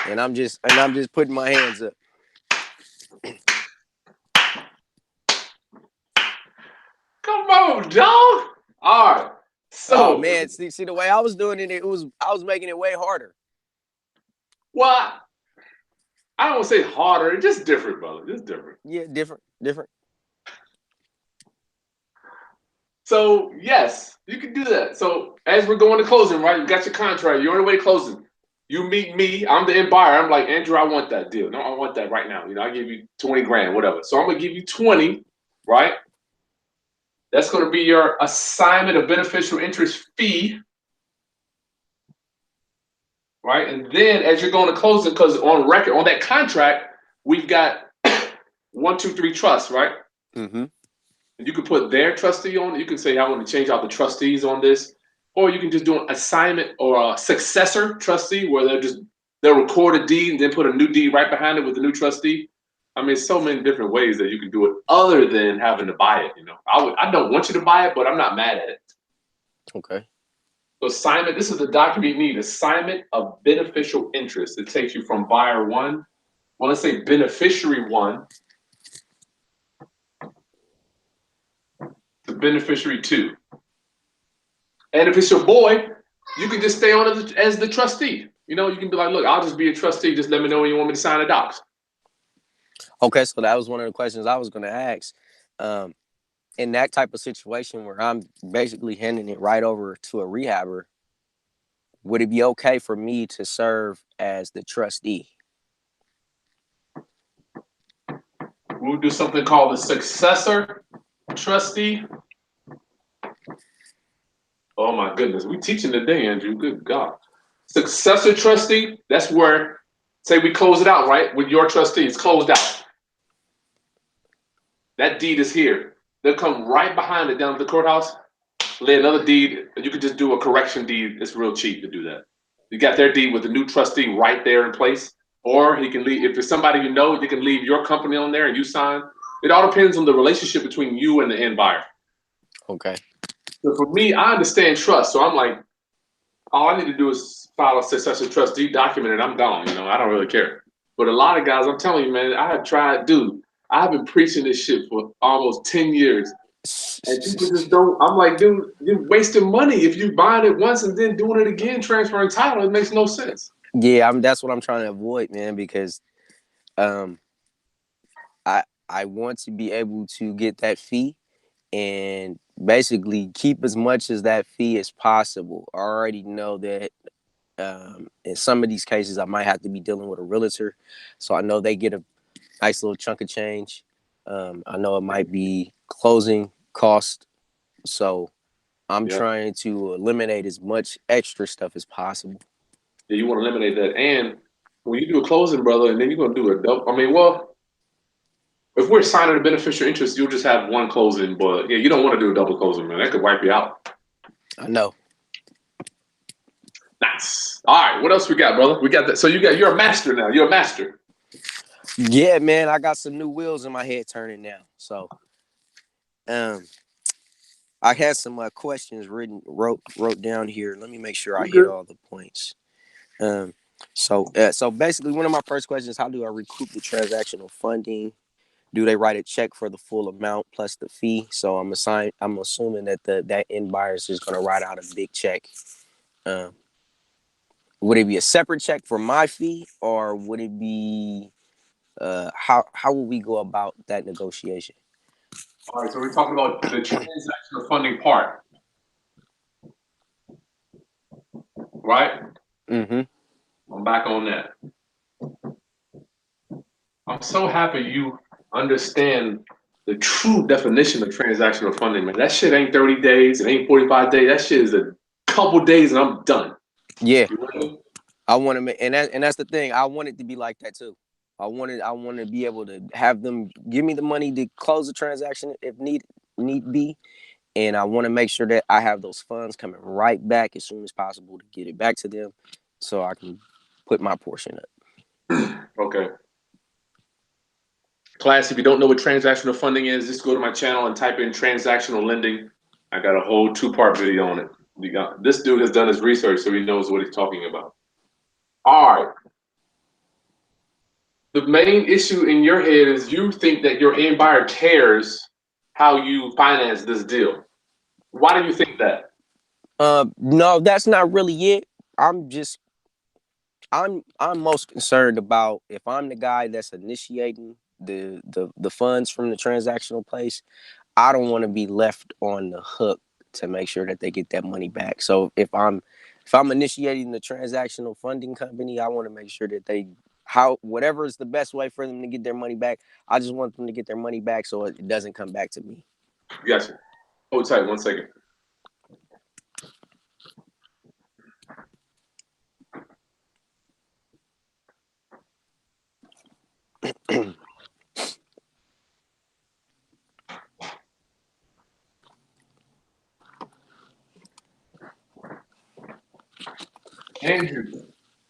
And I'm just putting my hands up. Come on, dog. All right. Oh So, man, see the way I was doing it, I was making it way harder. well, I don't want to say harder. It's just different, brother. Just different. Yeah, different. So, yes, you can do that. So, as we're going to closing, right? You got your contract. You're on the way to closing. You meet me. I'm the end buyer. I'm like, Andrew, I want that deal. No, I want that right now. I give you 20 grand, whatever. So, I'm going to give you 20, right? That's going to be your assignment of beneficial interest fee, right? And then as you're going to closing, because on record, on that contract, we've got 1, 2, 3 trusts, right? Mm-hmm. And you can put their trustee on it. You can say, I want to change out the trustees on this. Or you can just do an assignment or a successor trustee where they'll record a deed and then put a new deed right behind it with the new trustee. I mean, so many different ways that you can do it other than having to buy it. I don't want you to buy it, but I'm not mad at it. Okay. So assignment, this is the document you need, assignment of beneficial interest. It takes you from buyer one, well, let's say beneficiary one, to beneficiary two. And if it's your boy, you can just stay on as the trustee. You can be like, look, I'll just be a trustee. Just let me know when you want me to sign the docs. Okay, so that was one of the questions I was going to ask. Um, in that type of situation where I'm basically handing it right over to a rehabber, would it be okay for me to serve as the trustee? We'll do something called the successor trustee. Oh my goodness, we teaching today, Andrew. Good God. Successor trustee, that's where, say we close it out, right? With your trustee, it's closed out. That deed is here. They'll come right behind it down at the courthouse, lay another deed. You could just do a correction deed. It's real cheap to do that. You got their deed with the new trustee right there in place. Or he can leave, if there's somebody you can leave your company on there and you sign. It all depends on the relationship between you and the end buyer. Okay. So for me, I understand trust. So I'm like, all I need to do is file a successor trustee document and I'm gone. I don't really care. But a lot of guys, I'm telling you, man, I have tried, dude, I've been preaching this shit for almost 10 years. And people just don't. I'm like, dude, you're wasting money if you buying it once and then doing it again, transferring title. It makes no sense. Yeah, that's what I'm trying to avoid, man, because um, I want to be able to get that fee and basically keep as much as that fee as possible. I already know that in some of these cases I might have to be dealing with a realtor, so I know they get a nice little chunk of change. I know it might be closing cost, so I'm Yeah. trying to eliminate as much extra stuff as possible. Yeah, you want to eliminate that. And when you do a closing, brother, and then you're gonna do a double. I mean, well, if we're signing a beneficial interest, you'll just have one closing. But yeah, you don't want to do a double closing, man. That could wipe you out. I know. Nice. All right, what else we got, brother? We got that. So you're a master now. You're a master. Yeah, man, I got some new wheels in my head turning now. So, um, I had some questions wrote down here. Let me make sure I You hit good? all the points. Um, so basically, one of my first questions: how do I recoup the transactional funding? Do they write a check for the full amount plus the fee? So I'm assuming that that end buyer is just going to write out a big check. Um, would it be a separate check for my fee, or would it be how will we go about that negotiation? All right, so we're talking about the transactional funding part, right? Mm-hmm. I'm back on that. I'm so happy you understand the true definition of transactional funding, man. That shit ain't 30 days, it ain't 45 days. That shit is a couple days and I'm done. Yeah, You know what I mean? I want to make, and that's the thing. I want it to be like that too. I want to be able to have them give me the money to close the transaction if need be, and I want to make sure that I have those funds coming right back as soon as possible to get it back to them, so I can put my portion up. Okay. Class, if you don't know what transactional funding is, just go to my channel and type in transactional lending. I got a whole two-part video on it. This dude has done his research, so he knows what he's talking about. All right. The main issue in your head is you think that your end buyer cares how you finance this deal. Why do you think that? No, that's not really it. I'm just I'm most concerned about if I'm the guy that's initiating the funds from the transactional place. I don't want to be left on the hook to make sure that they get that money back. So if I'm initiating the transactional funding company, I want to make sure that they how whatever is the best way for them to get their money back. I just want them to get their money back so it doesn't come back to me. Gotcha. Hold tight 1 second. Andrew,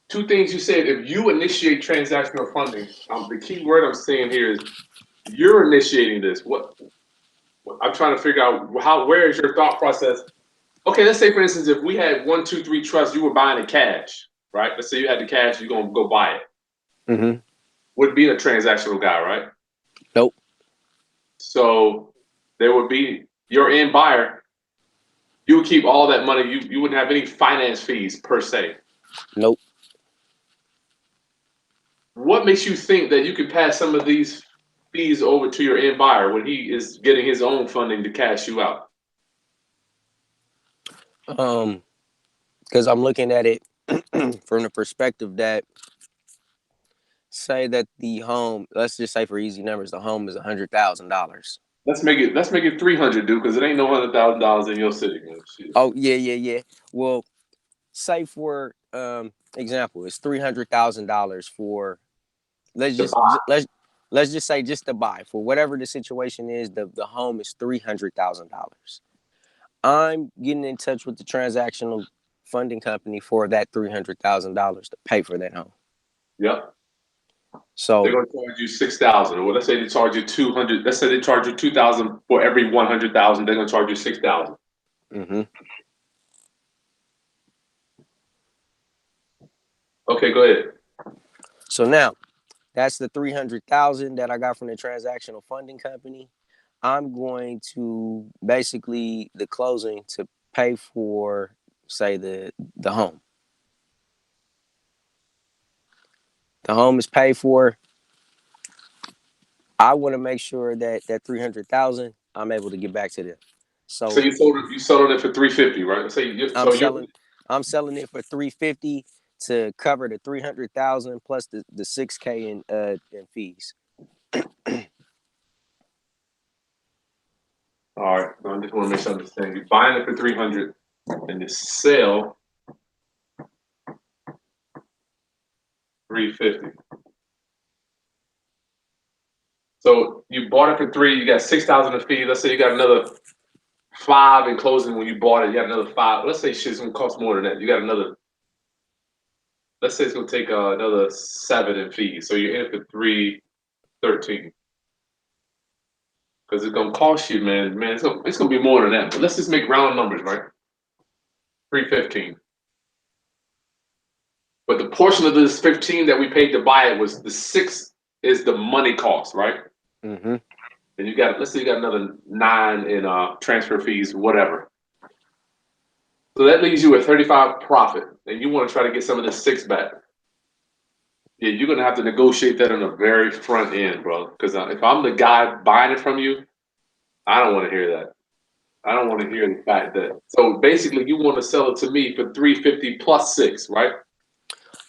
two things you said. If you initiate transactional funding, the key word I'm saying here is you're initiating this. What I'm trying to figure out where is your thought process? Okay, let's say for instance, if we had 1, 2, 3 trusts, you were buying it cash, right? Let's say you had the cash, you're gonna go buy it. Mm-hmm. Would be a transactional guy, right? Nope. So there would be your end buyer. You would keep all that money. You wouldn't have any finance fees per se. Nope. What makes you think that you could pass some of these fees over to your end buyer when he is getting his own funding to cash you out? Because I'm looking at it from the perspective that say that the home, let's just say for easy numbers, the home is $100,000. Let's make it 300, dude, because it ain't no $100,000 in your city, man. Shit. Oh yeah. Well, say for example, it's $300,000 for let's The just buy. let's just say just to buy for whatever the situation is. The home is $300,000. I'm getting in touch with the transactional funding company for that $300,000 to pay for that home. Yep. They're So gonna charge you 6,000. Or let's say they charge you 200. Let's say they charge you 2,000 for every 100,000. They're gonna charge you 6,000. mm-hmm. Okay, go ahead. So now that's the 300,000 that I got from the transactional funding company. I'm going to basically the closing to pay for say the home. The home is paid for. I want to make sure that that 300,000 I'm able to get back to them. So So you sold it for 350, right? I'm So you selling I'm selling it for 350 to cover the 300,000 plus the 6K in fees. all right. I just want to make sure I understand. You're buying it for 300 and you sell 350. So you bought it for three. You got 6,000 in fees. Let's say you got another five in closing when you bought it. You got another five. Let's say shit's gonna cost more than that. You got another. Let's say it's gonna take another 7 in fees. So you're in for 313 because it's gonna cost you, man. Man, it's gonna be more than that. But let's just make round numbers, right? 315. But the portion of this 15 that we paid to buy it was the 6 is the money cost, right? Mm-hmm. And you got, let's say you got another 9 in transfer fees, whatever. So that leaves you with 35 profit, and you want to try to get some of the 6 back. Yeah, you're gonna have to negotiate that on the very front end, bro. Because if I'm the guy buying it from you, I don't want to hear that. I don't want to hear the fact that. So basically, you want to sell it to me for 350 plus 6, right?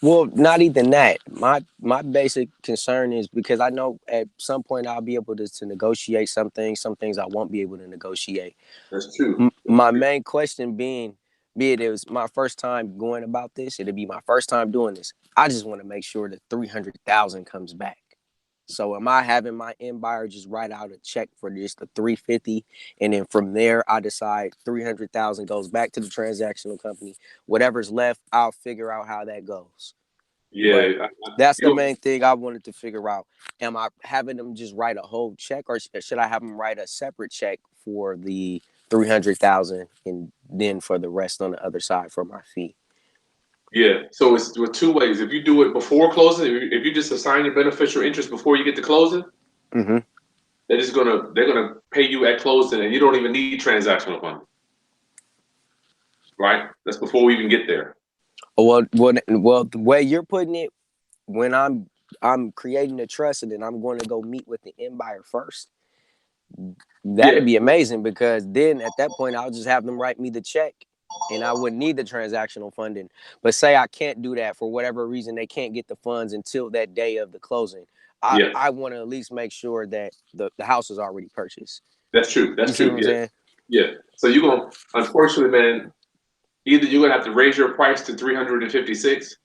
Well, not even that. My basic concern is because I know at some point I'll be able to negotiate some things I won't be able to negotiate. That's true. My main question being, be it was my first time going about this, it'll be my first time doing this. I just want to make sure that 300,000 comes back. So am I having my end buyer just write out a check for just the 350, and then from there I decide 300,000 goes back to the transactional company. Whatever's left, I'll figure out how that goes. Yeah, That's the you, main thing I wanted to figure out. Am I having them just write a whole check, or should I have them write a separate check for the 300,000 and then for the rest on the other side for my fee? yeah. So it's with two ways. If you do it before closing, if you just assign your beneficial interest before you get to closing, Mm-hmm. they're gonna pay you at closing, and you don't even need transactional funding, right? That's before we even get there. Well, the way you're putting it, when I'm creating a trust and then I'm going to go meet with the end buyer first, that'd Yeah, be amazing because then at that point I'll just have them write me the check and I wouldn't need the transactional funding. But say I can't do that for whatever reason, they can't get the funds until that day of the closing. I, yeah. I want to at least make sure that the house is already purchased. That's true. You That's see true. what I'm Yeah, saying? yeah. So you're gonna, unfortunately, man, either you're gonna have to raise your price to 356,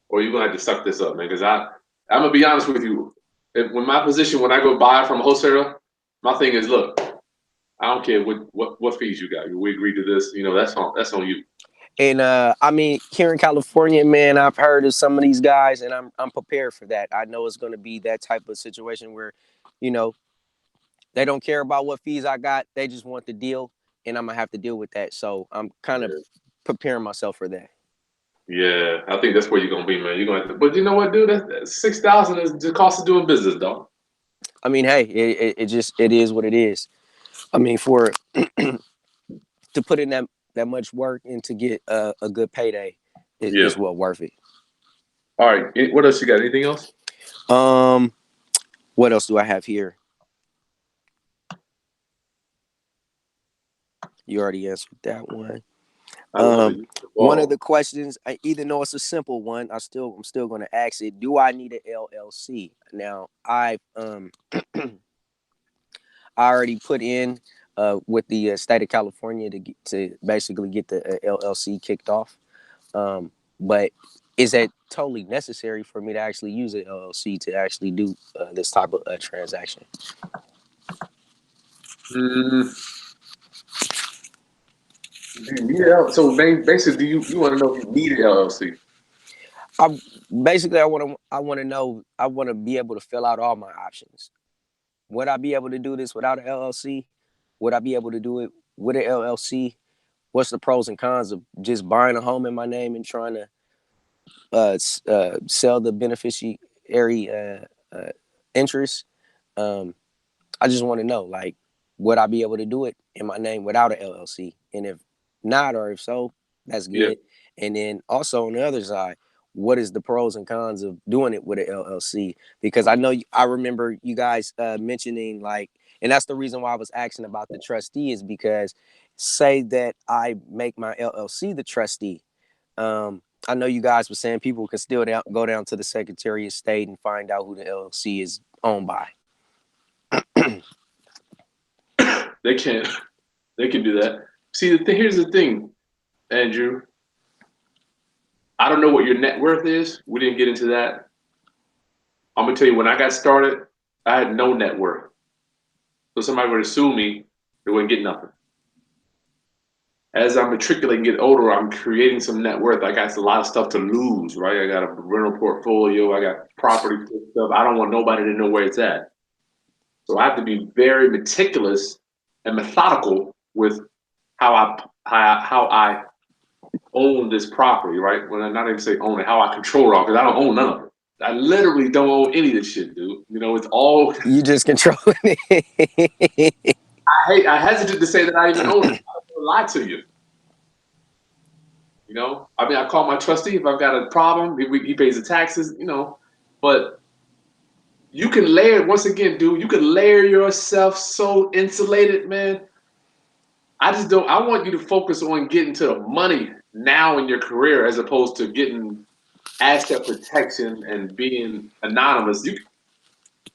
or you're gonna have to suck this up, man. Because I'm gonna be honest with you. When my position, when I go buy from a wholesaler, my thing is, look, I don't care what fees you got. We agreed to this. That's on you. And I mean, here in California, man, I've heard of some of these guys, and I'm prepared for that. I know it's going to be that type of situation where, you know, they don't care about what fees I got. They just want the deal, and I'm gonna have to deal with that. So I'm kind of Yeah, preparing myself for that. yeah. I think that's where you're gonna be, man. You're gonna have to, but you know what, dude? That 6,000 is the cost of doing business, dog. I mean, hey, it just it is what it is. I mean, for to put in that much work and to get a good payday Yeah. is well worth it. All right. What else you got? Anything else? Um, what else do I have here? You already answered that one. I love it. Um, You the one of ball. the questions, even though it's a simple one, I'm still going to ask it. Do I need an LLC? Now, I already put in with the state of California to basically get the LLC kicked off. But is that totally necessary for me to actually use an LLC to actually do this type of transaction? Mm, do you need it? So basically, do you want to know if you need an LLC? I basically I want to know I want to be able to fill out all my options. Would I be able to do this without an LLC? Would I be able to do it with an LLC? What's the pros and cons of just buying a home in my name and trying to sell the beneficiary interest? Um, I just want to know, like, would I be able to do it in my name without an LLC? And if not, or if so, that's Yeah, good. And then also on the other side, what is the pros and cons of doing it with an LLC? Because I remember you guys mentioning like, and that's the reason why I was asking about the trustee is because say that I make my LLC the trustee. I know you guys were saying people can still go down to the Secretary of State and find out who the LLC is owned by. they can. They can do that. See, here's the thing, Andrew. I don't know what your net worth is. We didn't get into that. I'm gonna tell you, when I got started, I had no net worth. So somebody were to sue me, they wouldn't get nothing. As I'm matriculating, get older, I'm creating some net worth. I got a lot of stuff to lose, right? I got a rental portfolio. I got property stuff. I don't want nobody to know where it's at. So I have to be very meticulous and methodical with how I own this property, right? When I not even say own it, how I control it all, because I don't own none of it. I literally don't own any of this shit, dude. It's all. You just controlling it. I hesitate to say that I even own it. I don't want to lie to you. I mean, I call my trustee if I've got a problem. He pays the taxes, but you can layer, once again, dude, you can layer yourself so insulated, man. I just don't, I want you to focus on getting to the money now in your career as opposed to getting asset protection and being anonymous. If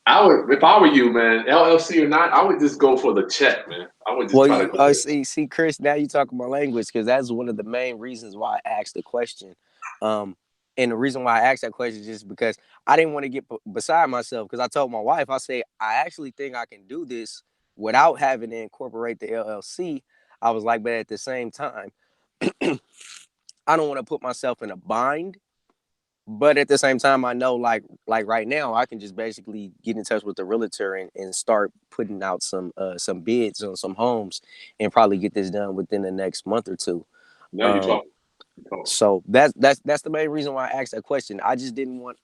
I were you, man, LLC or not, I would just go for the check, man. I would just Well, try to go. see, Chris. Now you talking my language because that's one of the main reasons why I asked the question. Um, and the reason why I asked that question is just because I didn't want to get beside myself. Because I told my wife, I say I actually think I can do this without having to incorporate the LLC. I was like, but at the same time, I don't want to put myself in a bind But at the same time, I know like right now, I can just basically get in touch with the realtor and start putting out some bids on some homes, and probably get this done within the next month or two. Now you Um, talking. You talking. so that's the main reason why I asked that question. I just didn't want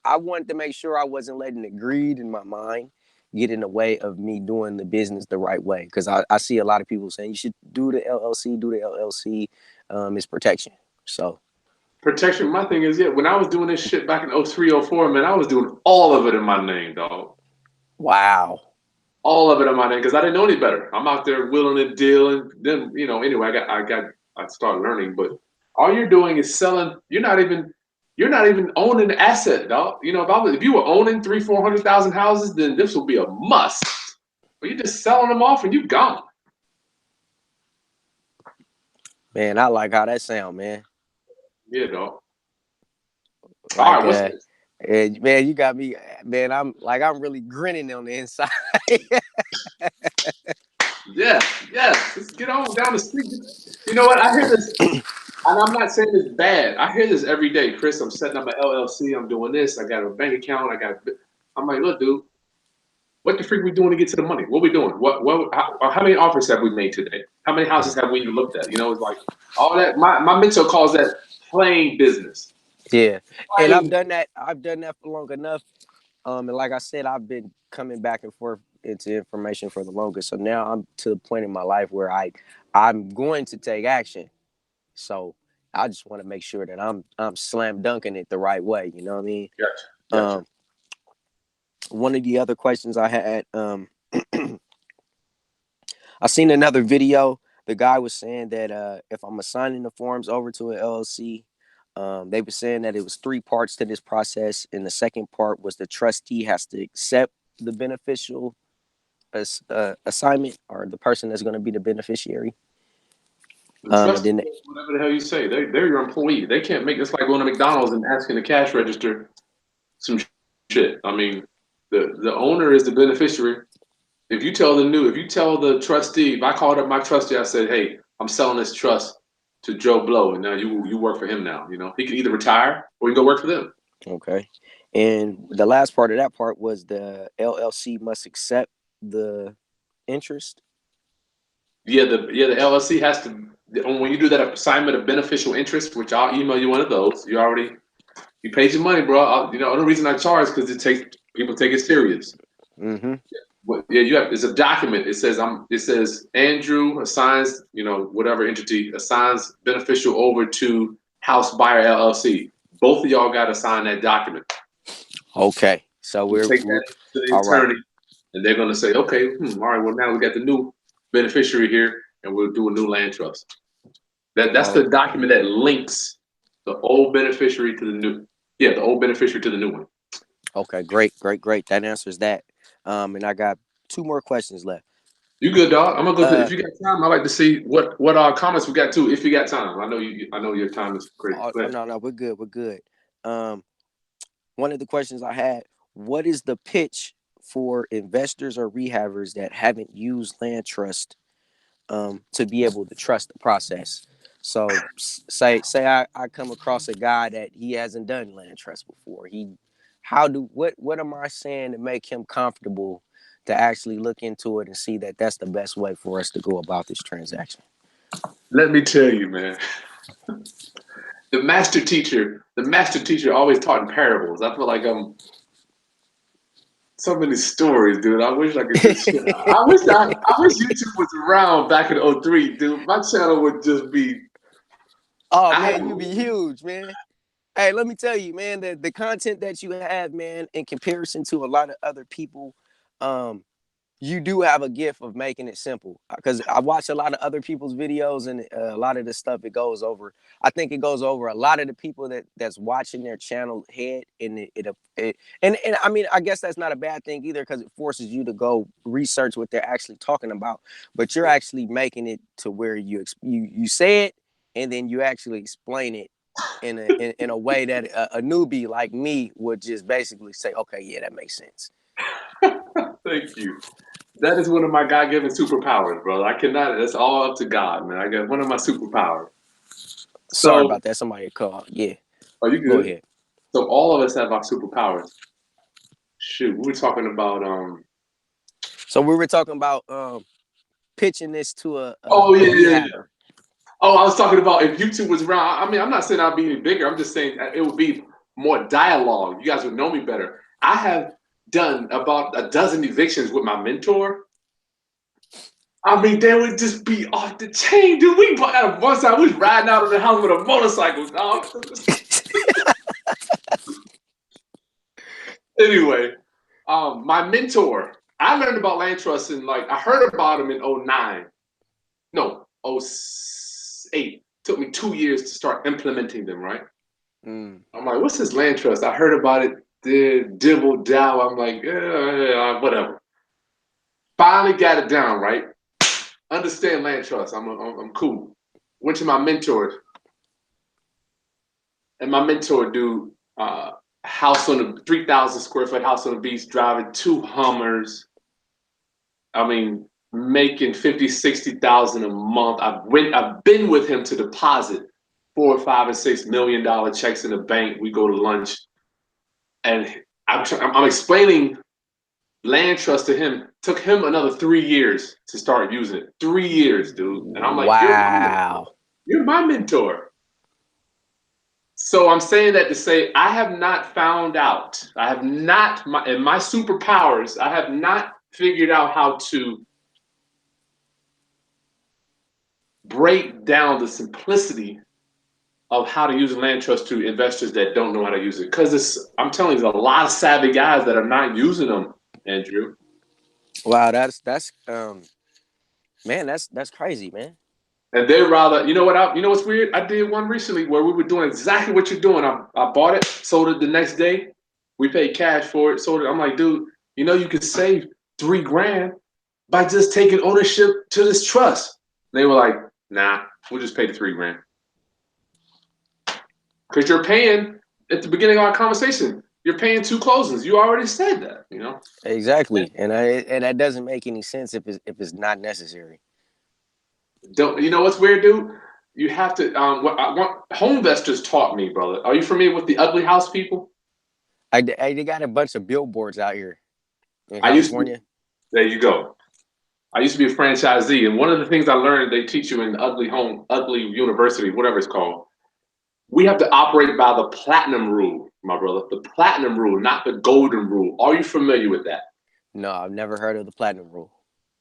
I wanted to make sure I wasn't letting the greed in my mind get in the way of me doing the business the right way. Because I see a lot of people saying you should do the LLC, do the LLC. It's protection. So Protection. My thing is, yeah, when I was doing this shit back in 03, 04, man, I was doing all of it in my name, dog. wow. All of it in my name because I didn't know any better. I'm out there willing and dealing. Then anyway, I started learning. But all you're doing is selling. You're not even owning the asset, dog. If you were owning 400,000 houses, then this would be a must. But you're just selling them off and you gone. Man, I like how that sound, man. Yeah, dog. All Like right, what's next? man, you got me, man. I'm really grinning on the inside. Yeah, yes. Let's get on down the street. You know what? I hear this, and I'm not saying it's bad. I hear this every day, Chris. I'm setting up an LLC. I'm doing this. I got a bank account. I'm like, look, dude. What the freak we doing to get to the money? What we doing? How many offers have we made today? How many houses have we even looked at? It's like all that. My mentor calls that playing business. Yeah, and I've Playing. done that. I've done that for long enough. And like I said, I've been coming back and forth into information for the longest. So now I'm to the point in my life where I'm going to take action. So I just want to make sure that I'm slam dunking it the right way. You know what I mean? Gotcha. Gotcha. Um, one of the other questions I had, I seen another video. The guy was saying that if I'm assigning the forms over to an LLC, they were saying that it was three parts to this process, and the second part was the trustee has to accept the beneficial assignment, or the person that's going to be the beneficiary. The And trustee then does whatever the hell you say. They're your employee. They can't make it's like going to McDonald's and asking the cash register some shit. I mean, the owner is the beneficiary. If you tell the trustee, if I called up my trustee, I said, hey, I'm selling this trust to Joe Blow, and now you work for him now. He can either retire or you can go work for them. okay, and the last part of that part was the LLC must accept the interest. The LLC has to when you do that assignment of beneficial interest, which I'll email you one of those. You paid your money, bro. The only reason I charge because people take it serious. Mm-hmm. Yeah, it's a document. It says Andrew assigns, whatever entity assigns beneficial over to House Buyer LLC. Both of y'all got to sign that document. Okay, so You take we're that to the all right. attorney, and they're going to say, okay, all right, well now we got the new beneficiary here, and we'll do a new land trust. That's Oh, the document that links the old beneficiary to the new. Yeah, the old beneficiary to the new one. okay, great, great, great. That answers that. And I got two more questions left. You good, dog? I'm gonna go to. Uh, If you got time, I like to see what comments we got too. If you got time, I know your time is crazy. oh, Go oh, ahead. no, no, we're good, we're good. Um, one of the questions I had: what is the pitch for investors or rehabbers that haven't used land trust to be able to trust the process? So say I come across a guy that he hasn't done land trust before. What am I saying to make him comfortable to actually look into it and see that that's the best way for us to go about this transaction? Let me tell you, man. The master teacher always taught in parables. I feel like I'm so many stories, dude. I wish I could just share. I wish YouTube was around back in '03, dude. My channel would just be. Oh I man, you be huge, man. Hey, let me tell you, man, the content that you have, man, in comparison to a lot of other people, um, you do have a gift of making it simple. Because I watch a lot of other people's videos, and a lot of the stuff it goes over. I think it goes over a lot of the people that's watching their channel head, and and I mean, I guess that's not a bad thing either, because it forces you to go research what they're actually talking about. But you're actually making it to where you say it, and then you actually explain it in a way that a newbie like me would just basically say, okay, yeah, that makes sense. thank you. That is one of my God-given superpowers, brother. I cannot. That's all up to God, man. I got one of my superpowers. Sorry So, about that. Somebody called. Yeah, are you go good? ahead. So all of us have our superpowers. Shoot, we were talking about So we were talking about pitching this to Oh a yeah, yeah, yeah. rehabber. Oh, I was talking about if YouTube was around. I mean, I'm not saying I'd be any bigger. I'm just saying it would be more dialogue. You guys would know me better. I have done about a dozen evictions with my mentor. I mean, they would just be off the chain, dude. Once I was riding out of the house with a motorcycle, dog. Anyway, my mentor, I learned about land trusts in I heard about them in '09. No, '08. Took me 2 years to start implementing them, right? Mm. I'm like, what's this land trust? I heard about it, dibble dow. I'm like, whatever. Finally got it down, right? Understand land trust. I'm cool. Went to my mentor, and my mentor, dude, house on a 3,000 square foot house on the beach, driving two Hummers. I mean, making 50, 60,000 a month. I've been with him to deposit 4, 5, and $6 million checks in the bank. We go to lunch, and I'm explaining land trust to him. Took him another 3 years to start using it. 3 years, dude. And I'm like, you're my mentor. Wow. You're my mentor. So I'm saying that to say I have not found out. I have not in my superpowers. I have not figured out how to break down the simplicity of how to use a land trust to investors that don't know how to use it. Because I'm telling you, there's a lot of savvy guys that are not using them, Andrew. Wow, that's man, that's crazy, man. And they rather, you know what's weird? I did one recently where we were doing exactly what you're doing. I bought it, sold it the next day. We paid cash for it, sold it. I'm like, dude, you could save 3 grand by just taking ownership to this trust. And they were like, nah, we'll just pay the 3 grand. Because you're paying at the beginning of our conversation, you're paying 2 closings. You already said that. Exactly, and that doesn't make any sense if it's not necessary. Don't you know what's weird, dude? You have to. What home investors taught me, brother. Are you familiar with the ugly house people? They got a bunch of billboards out here in I used to. California. There you go. I used to be a franchisee, and one of the things I learned they teach you in Ugly University, whatever it's called. We have to operate by the platinum rule, my brother. The platinum rule, not the golden rule. Are you familiar with that? No, I've never heard of the platinum rule.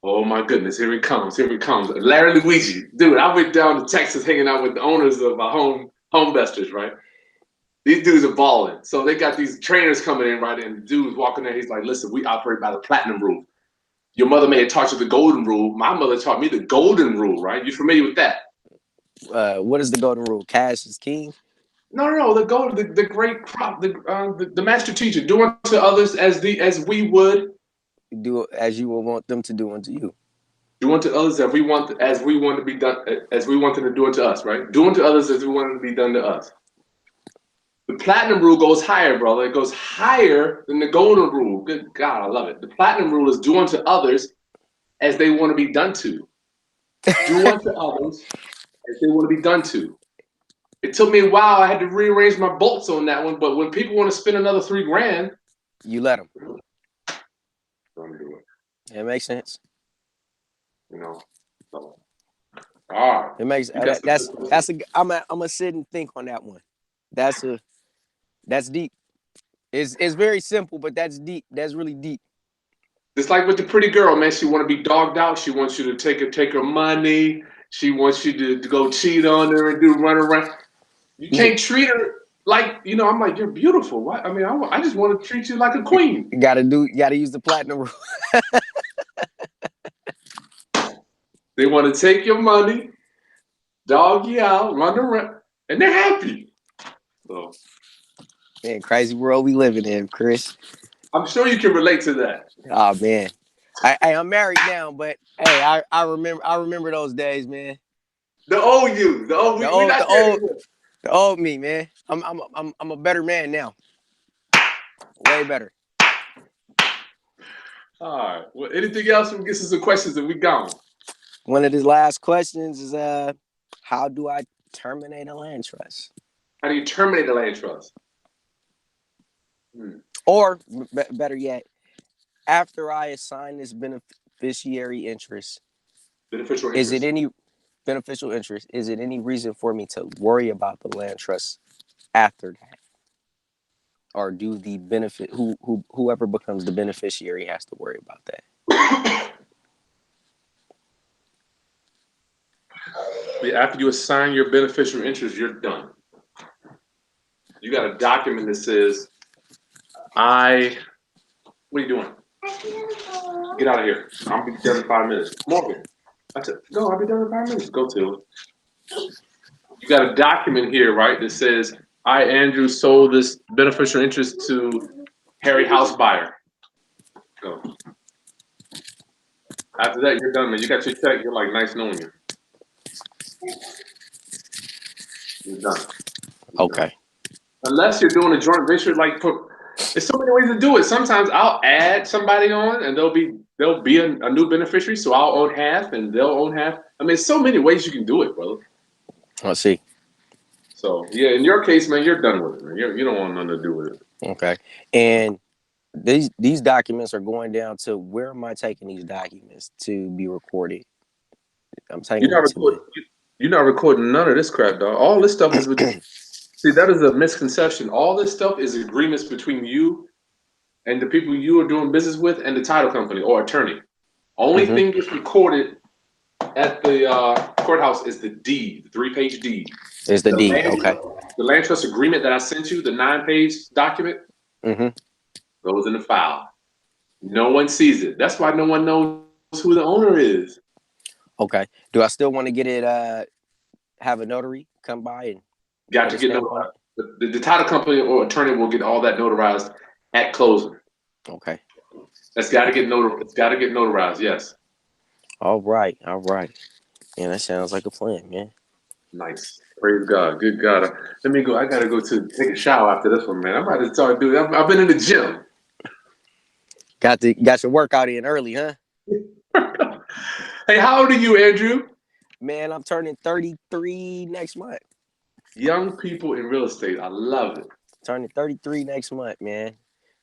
Oh my goodness, here it comes, here it comes. Larry Luigi. Dude, I went down to Texas hanging out with the owners of my home investors, right? These dudes are balling. So they got these trainers coming in, right? And the dude's walking there, he's like, listen, we operate by the platinum rule. Your mother may have taught you the golden rule. My mother taught me the golden rule, right? You familiar with that? What is the golden rule? Cash is king. No. The great crop, the master teacher, do unto others as we would. Do as you will want them to do unto you. Do unto others as we want to be done as we want them to do unto us, right? Do unto others as we want them to be done to us. The platinum rule goes higher, brother. It goes higher than the golden rule. Good God, I love it. The platinum rule is do unto others as they want to be done to. Do unto others as they want to be done to. It took me a while. I had to rearrange my bolts on that one. But when people want to spend another 3 grand, You let them. don't do it. It makes sense. You know. So, all right. It makes You got some good questions. that's a. I'm gonna sit and think on that one. That's a that's deep. It's very simple, but that's deep. That's really deep. Just like with the pretty girl, man. She want to be dogged out. She wants you to take her money. She wants you to go cheat on her and do run around. You You can't treat her I'm like, you're beautiful. What? I mean, I just want to treat you like a queen. you gotta use the platinum rule. They want to take your money, dog you out, run around, and they're happy. So Man, crazy world we living in, Chris. I'm sure you can relate to that. Oh man. I'm married now, but hey, I remember those days, man. The old you, The we're old not the there old anymore. the old me, man. I'm a better man now. Way better. All right. Well, anything else? We'll get to some questions and we gone. One of the last questions is how do I terminate a land trust? How do you terminate a land trust? Hmm. Or better yet, after I assign this beneficiary interest, Beneficial is it interest. any beneficial interest? Is it any reason for me to worry about the land trust after that? Or do the benefit whoever becomes the beneficiary has to worry about that? After you assign your beneficial interest, you're done. You got a document that says, I, what are you doing? Get out of here. I'll be done in 5 minutes. Morgan. I said, no, I'll be done in 5 minutes. Go to it. You got a document here, right, that says, I, Andrew, sold this beneficial interest to Harry House buyer. Go. After that, you're done, man. You got your check. You're like, nice knowing you. You're done. You're done. Okay. Unless you're doing a joint venture, like there's so many ways to do it. Sometimes I'll add somebody on, and they'll be a new beneficiary, so I'll own half, and they'll own half. I mean, so many ways you can do it, brother. Let's see. So yeah, in your case, man, you're done with it, man. You don't want nothing to do with it. Okay. And these documents are going down to where am I taking these documents to be recorded? I'm You're taking not it to recording. You're not recording none of this crap, dog. All this stuff is with. the See, that is a misconception. All this stuff is agreements between you and the people you are doing business with, and the title company or attorney. Only hmm thing that's recorded at the courthouse is the deed, the 3-page deed. is the The deed. land, Okay. the land trust agreement that I sent you, the 9-page document, hmm goes in the file. No one sees it. That's why no one knows who the owner is. Okay. Do I still want to get it? Have a notary come by and Got put to a get stamp on notarized. it? The title company or attorney will get all that notarized at closing. Okay. That's got to Okay. get It's got to get notarized. Yes. All right. All right. Yeah, that sounds like a plan, man. Nice. Praise God. Good God. Let me go. I gotta go to take a shower after this one, man. I'm about to start doing. I've been in the gym. Got your workout in early, huh? Hey, how old are you, Andrew? Man, I'm turning 33 next month. Young people in real estate. I love it. Turning 33 next month, man.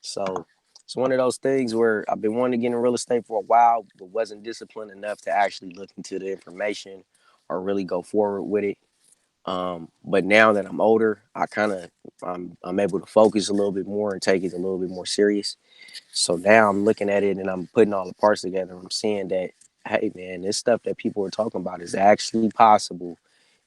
So it's one of those things where I've been wanting to get in real estate for a while, but wasn't disciplined enough to actually look into the information or really go forward with it. But now that I'm older, I'm able to focus a little bit more and take it a little bit more serious. So now I'm looking at it and I'm putting all the parts together. I'm seeing that, hey man, this stuff that people are talking about is actually possible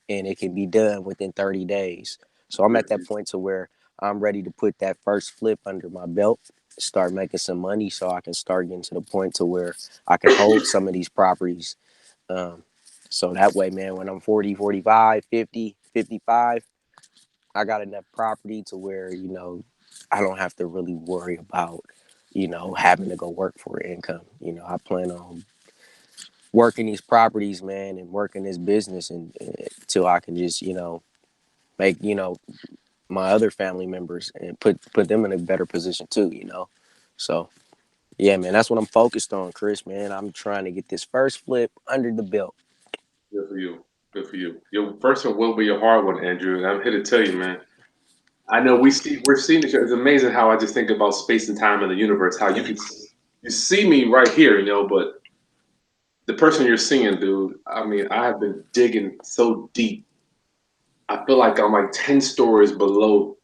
and it can be done within 30 days. So I'm at that point to where I'm ready to put that first flip under my belt, start making some money so I can start getting to the point to where I can hold some of these properties. Um, so that way, man, when I'm 40, 45, 50, 55, I got enough property to where, I don't have to really worry about, having to go work for income. I plan on working these properties, man, and working this business and until I can just, make, my other family members and put them in a better position too. So yeah, man, that's what I'm focused on, Chris, man. I'm trying to get this first flip under the belt. Good for you. Good for you. Your first one will be a hard one, Andrew. And I'm here to tell you, man. I know we're seeing each other. It's amazing how I just think about space and time in the universe. How you see me right here, but the person you're seeing, dude. I mean, I have been digging so deep. I feel like I'm like 10 stories below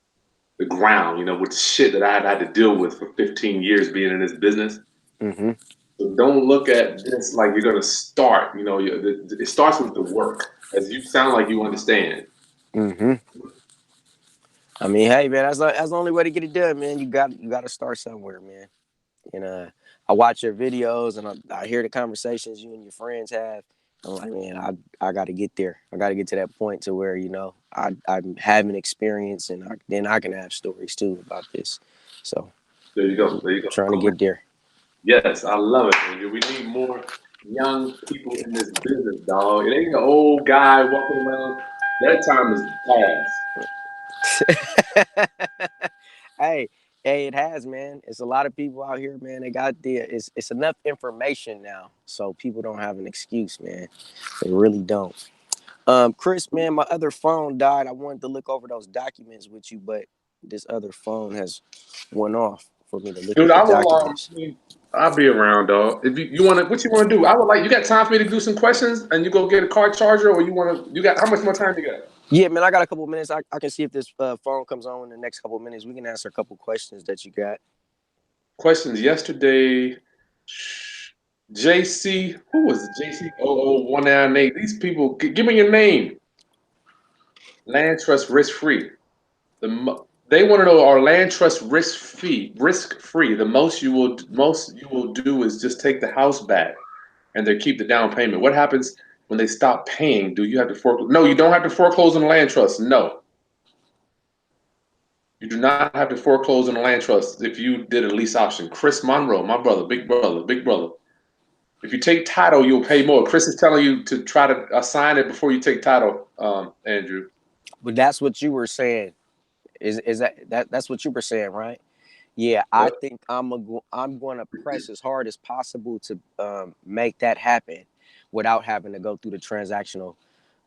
the ground, with the shit that I had to deal with for 15 years being in this business. Mm-hmm. So don't look at this like you're gonna start. It starts with the work, as you sound like you understand. Mm-hmm. I mean, hey, man, that's the only way to get it done, man. You got to start somewhere, man. And I watch your videos and I hear the conversations you and your friends have. I'm like, man, I got to get there. I got to get to that point to where I'm having experience and then I can have stories too about this. So There you go. I'm There you go. trying to get there. Yes, I love it, Andrew. We need more young people in this business, dog. It ain't the old guy walking around. That time is past. hey, hey, it has, man. It's a lot of people out here, man. They got it's enough information now, so people don't have an excuse, man. They really don't. Chris, man, my other phone died. I wanted to look over those documents with you, but this other phone has went off for me to look Dude, at the I will. documents. I'll be around, dog. If you want to, what you want to do? I would like. You got time for me to do some questions, and you go get a car charger, or you want to? You got how much more time you got? Yeah, man, I got a couple minutes. I can see if this phone comes on in the next couple minutes. We can answer a couple questions that you got. Questions yesterday. JC, who was it? JC 00198. These people, give me your name. Land trust risk free. They want to know, are land trust risk free? The most you will do is just take the house back and they keep the down payment. What happens when they stop paying? Do you have to foreclose? No, you don't have to foreclose on the land trust. No, you do not have to foreclose on the land trust if you did a lease option. Chris Monroe, my brother, big brother, big brother. If you take title, you'll pay more. Chris is telling you to try to assign it before you take title, Andrew. But that's what you were saying. Is that's what you were saying, right? Yeah, I Yep. think I'm gonna press as hard as possible to make that happen without having to go through the transactional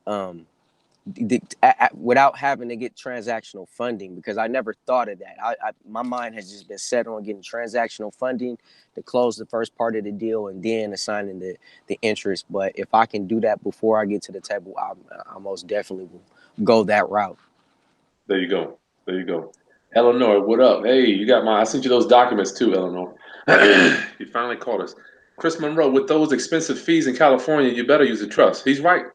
um, without having to get transactional funding because I never thought of that. My mind has just been set on getting transactional funding to close the first part of the deal and then assigning the interest. But if I can do that before I get to the table, I most definitely will go that route. There you go. There you go. Eleanor, what up? Hey, you got my. I sent you those documents too, Eleanor. You finally called us. Chris Monroe, with those expensive fees in California, you better use a trust. He's right.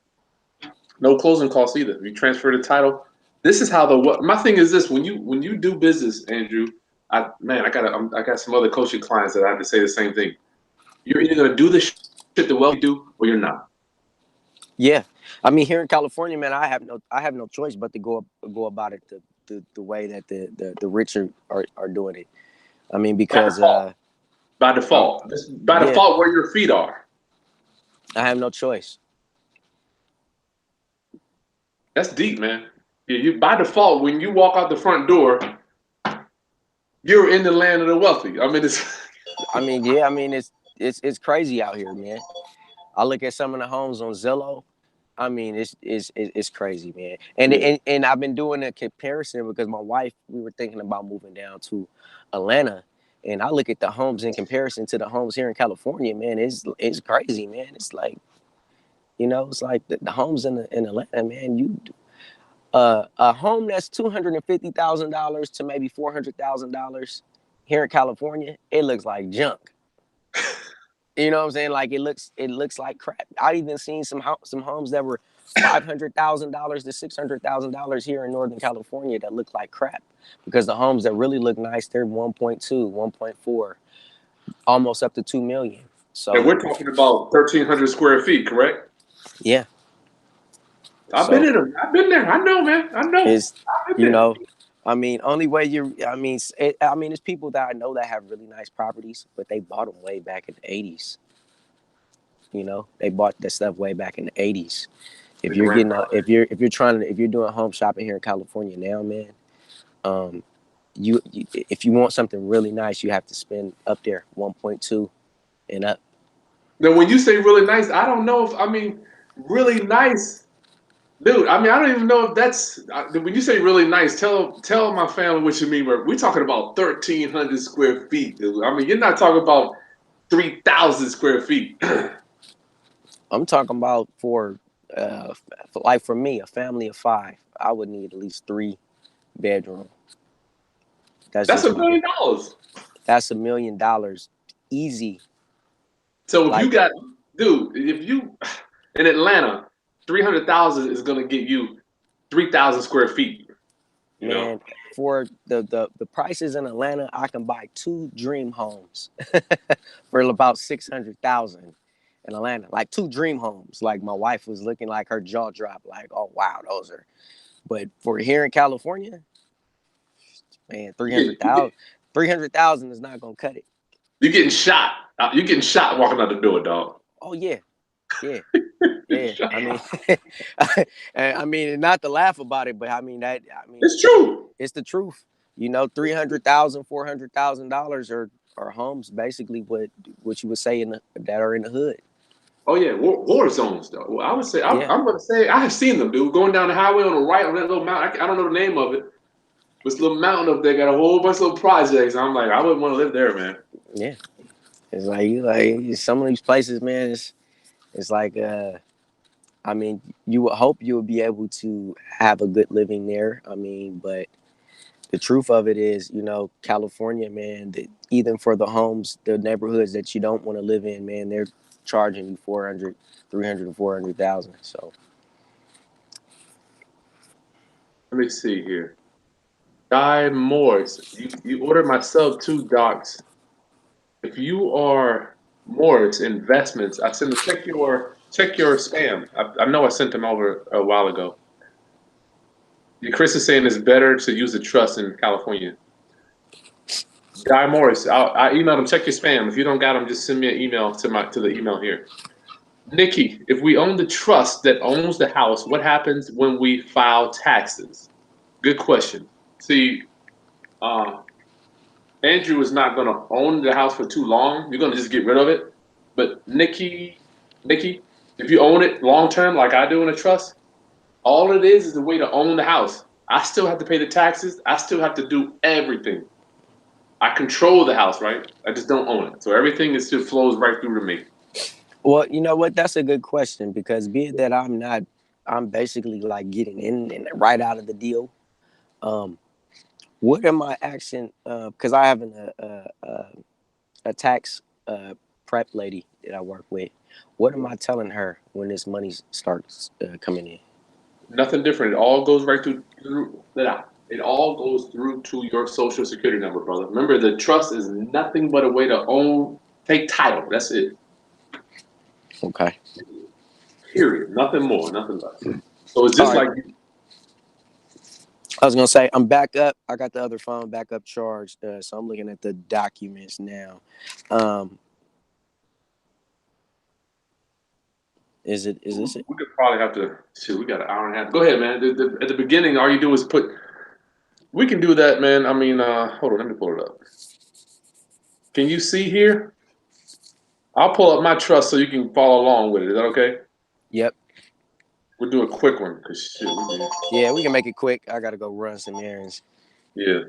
No closing costs either. You transfer the title. This is how the. My thing is this: when you do business, Andrew, I got some other coaching clients that I have to say the same thing. You're either gonna do the shit the wealthy do, or you're not. Yeah, I mean here in California, man, I have no choice but to go about it the way that the rich are doing it. I mean By because default. By um, default. By yeah, default, where your feet are. I have no choice. That's deep, man. Yeah, you by default when you walk out the front door, you're in the land of the wealthy. I mean, it's I mean, yeah, I mean it's crazy out here, man. I look at some of the homes on Zillow. I mean, it's crazy, man. And, yeah. and I've been doing a comparison because my wife, we were thinking about moving down to Atlanta, and I look at the homes in comparison to the homes here in California, man. It's crazy, man. It's like it's like the homes in Atlanta, man. A home that's $250,000 to maybe $400,000 here in California, it looks like junk. You know what I'm saying? Like it looks like crap. I even seen some homes that were $500,000 to $600,000 here in Northern California that look like crap because the homes that really look nice they're 1.2, 1.4, almost up to 2 million. And So we're talking about 1,300 square feet, correct? yeah, I've been so in them. I've been there. I know, man. I know. it's I've been you there. know, I mean, only way you, I mean, it's people that I know that have really nice properties, but they bought them way back in the '80s. They bought that stuff way back in the '80s. If The you're getting grandfather. if you're doing home shopping here in California now, man, um, you if you want something really nice, you have to spend up there 1.2 and up. Now, when you say really nice, I don't know if I mean really nice, dude. I mean, I don't even know if that's when you say really nice. Tell my family what you mean. We're talking about 1,300 square feet, dude. I mean, you're not talking about 3,000 square feet. I'm talking about for me, a family of five, I would need at least 3 bedroom. That's That's just a my. million dollars. That's $1 million, easy. So if you Like got, dude, if you in Atlanta, 300,000 is gonna get you 3,000 square feet. You know, man, for the prices in Atlanta, I can buy 2 dream homes for about 600,000 in Atlanta. Like 2 dream homes. Like my wife was looking like her jaw dropped. Like, oh wow, those are. But for here in California, man, you get you get 300,000 is not gonna cut it. you getting shot. You getting shot walking out the door, dog. Oh yeah, yeah, Getting yeah. shot. I mean, I mean, not to laugh about it, but I mean that. I mean, It's true. it's the truth. 300,000, $400,000 are homes basically what you would say that are in the hood. Oh yeah, war zones though. Well, I would say Yeah, I'm gonna say I have seen them, dude, going down the highway on the right on that little mountain. I don't know the name of it, This little mountain up there got a whole bunch of little projects. I'm like, I wouldn't want to live there, man. Yeah, it's like some of these places, man. It's like I mean, you would hope you would be able to have a good living there. I mean, but the truth of it is, California, man, even for the homes, the neighborhoods that you don't want to live in, man, they're charging you 400, 300, and 400,000. So, Let me see here. Guy Morris, you ordered my sub two docs. If you are Morris Investments, I sent check your spam. I know I sent them over a while ago. Chris is saying it's better to use a trust in California. Guy Morris, I emailed him. Check your spam. If you don't got him, just send me an email to the email here. Nikki, if we own the trust that owns the house, what happens when we file taxes? Good question. See, uh, Andrew is not going to own the house for too long. You're going to just get rid of it. But Nikki, if you own it long term, like I do in a trust, all it is a way to own the house. I still have to pay the taxes. I still have to do everything. I control the house, right? I just don't own it. So everything is still flows right through to me. well, you know what? That's a good question because be it that I'm basically like getting in and right out of the deal. Um, what am I asking? Because I have a tax prep lady that I work with. What am I telling her when this money starts coming in? Nothing different. It all goes right through that. It all goes through to your social security number, brother. Remember, the trust is nothing but a way to take title. That's it. Okay. Period. Nothing more, nothing less. So it's All just right. like I was gonna say I'm back up. I got the other phone back up charged, so I'm looking at the documents now. Um, is this it? we could probably have to. Shoot, we got an hour and a half. Go ahead, man. At the beginning, all you do is put. We can do that, man. I mean, hold on. Let me pull it up. Can you see here? I'll pull up my trust so you can follow along with it. Is that okay? Yep. We'll do a quick one because shit, Yeah, we can make it quick. I gotta go run some errands. yeah.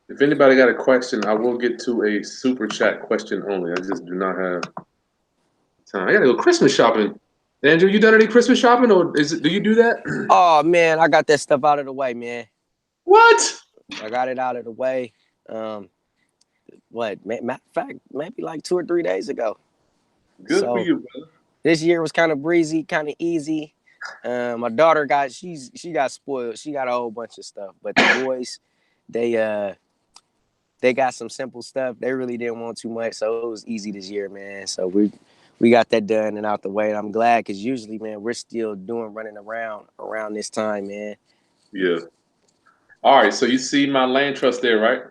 If anybody got a question, I will get to a super chat question only. I just do not have time. I gotta go Christmas shopping. Andrew, you done any Christmas shopping, or do you do that? Oh man, I got that stuff out of the way, man. What? I got it out of the way. Um, matter of fact, maybe like 2 or 3 days ago. Good for So you, brother. this year was kind of breezy, kind of easy. My daughter she got spoiled. She got a whole bunch of stuff, but the boys, they they got some simple stuff. They really didn't want too much, so it was easy this year, man. So we got that done and out the way. And I'm glad because usually, man, we're still doing running around this time, man. Yeah. All right. So you see my land trust there, right?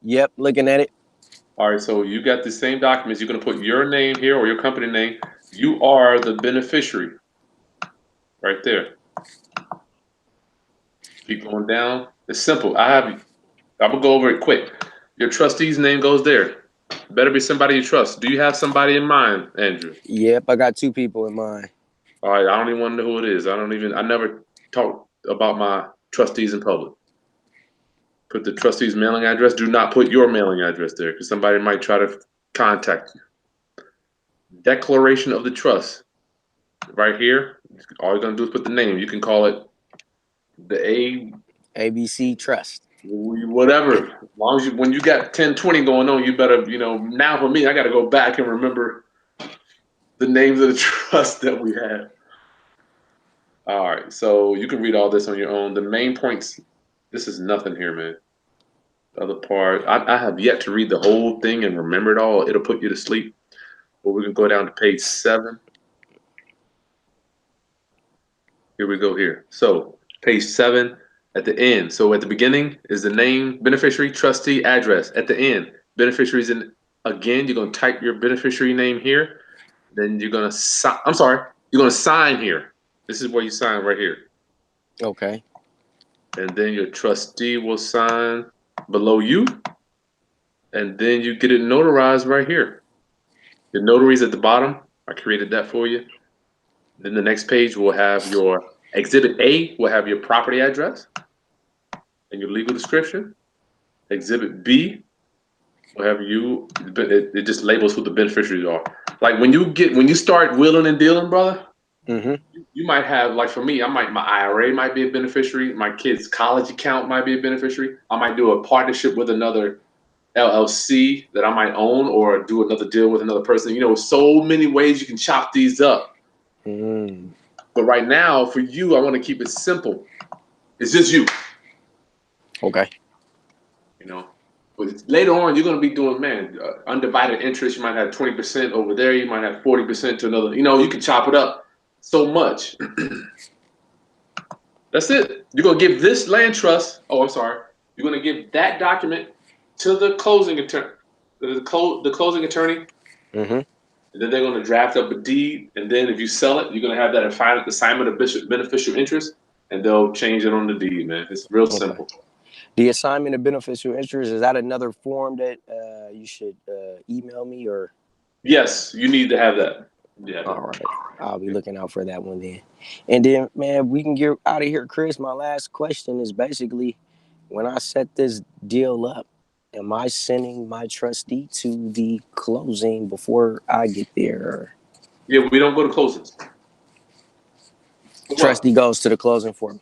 Yep, looking at it. All right. So you got the same documents. You're gonna put your name here or your company name. You are the beneficiary right there. Keep going down. It's simple. I'm gonna go over it quick. Your trustee's name goes there. Better be somebody you trust. Do you have somebody in mind, Andrew? Yep, I got two people in mind. All right, I don't even want to know who it is. I never talk about my trustees in public. Put the trustee's mailing address. Do not put your mailing address there because somebody might try to contact you. Declaration of the trust. Right here, all you're going to do is put the name. You can call it the ABC Trust. whatever. As long as when you got 1020 going on, you better, now for me, I got to go back and remember the names of the trust that we have. All right, so you can read all this on your own. The main points, this is nothing here, man. The other part, I have yet to read the whole thing and remember it all. It'll put you to sleep. But we can go down to page 7. Here we go here. So page 7 at the end. So at the beginning is the name, beneficiary, trustee, address. At the end, beneficiaries in again, you're gonna type your beneficiary name here. Then you're gonna sign. I'm sorry, you're gonna sign here. This is where you sign right here. Okay. And then your trustee will sign below you, and then you get it notarized right here. The notary's at the bottom. I created that for you. Then the next page will have your exhibit A will have your property address. and your legal description. Exhibit B will have it just labels who the beneficiaries are. Like when you start wheeling and dealing, brother, Mm-hmm. you might have, like for me, my IRA might be a beneficiary, my kid's college account might be a beneficiary. I might do a partnership with another LLC that I might own, or do another deal with another person. So many ways you can chop these up. Mm. But right now, for you, I want to keep it simple. It's just you. Okay. You know. But later on, you're going to be doing, man, undivided interest. You might have 20% over there. You might have 40% to another. You can chop it up so much. That's it. You're going to give this land trust. Oh, I'm sorry. You're going to give that document to the closing attorney. The closing attorney. Mm-hmm. And then they're going to draft up a deed. And then if you sell it, you're going to have that assignment of beneficial interest. And they'll change it on the deed, man. It's real Okay. simple. The assignment of beneficial interest, is that another form that you should email me or? Yes, you need to have that. Yeah. All right. I'll be looking out for that one then. And then, man, we can get out of here, Chris. My last question is basically, when I set this deal up, am I sending my trustee to the closing before I get there? Yeah, we don't go to closings. For Trustee what? goes to the closing for me.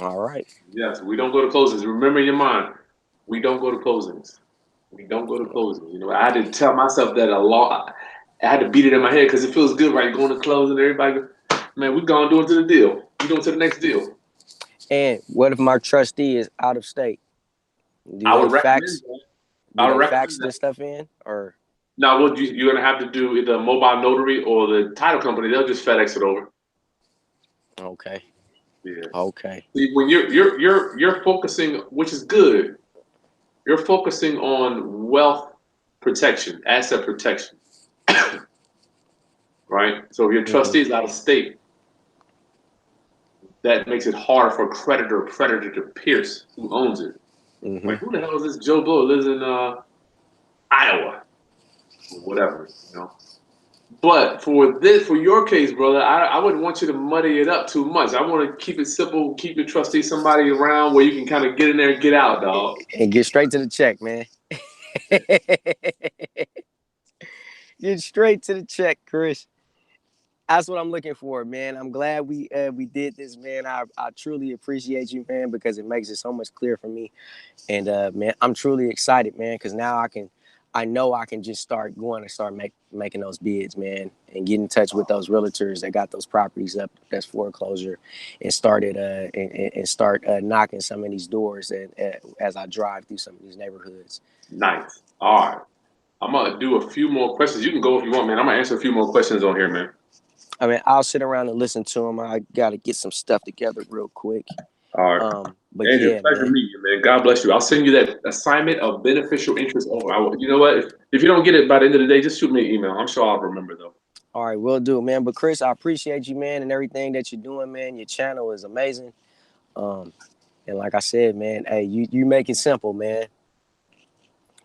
All right. Yes, we don't go to closings. Remember in your mind, we don't go to closings. We don't go to closings. I had to tell myself that a lot. I had to beat it in my head because it feels good, right? Going to closing, everybody go, man, we're going to do it to the deal. We're going to the next deal. And what if my trustee is out of state? Do I they would recommend fax? that. Do I would they recommend fax that. this stuff in or? Now, what you're going to have to do either a mobile notary or the title company, they'll just FedEx it over. Okay. Yeah. Okay. See, when you're focusing, which is good, you're focusing on wealth protection, asset protection, right? So if your Mm-hmm. trustee is out of state, that makes it hard for creditor or predator to pierce who owns it. Mm-hmm. Like, who the hell is this Joe Blow who lives in Iowa or whatever. But for your case, brother, I wouldn't want you to muddy it up too much. I want to keep it simple, keep your trustee somebody around where you can kind of get in there and get out, dog. And get straight to the check, man. Get straight to the check, Chris. That's what I'm looking for, man. I'm glad we did this, man. I truly appreciate you, man, because it makes it so much clearer for me. And man, I'm truly excited, man, because now I know I can just start going and start making those bids, man, and get in touch with those realtors that got those properties up that's foreclosure, and start knocking some of these doors as I drive through some of these neighborhoods. Nice. All right. I'm gonna do a few more questions. You can go if you want, man. I'm gonna answer a few more questions on here, man. I mean, I'll sit around and listen to them. I got to get some stuff together real quick. All right. But Andrew, yeah, pleasure man. meeting you, man. God bless you. I'll send you that assignment of beneficial interest over. You know what? If you don't get it by the end of the day, just shoot me an email. I'm sure I'll remember though. All right, we'll do, man. But Chris, I appreciate you, man, and everything that you're doing, man. Your channel is amazing. Um, and like I said, man, hey, you make it simple, man.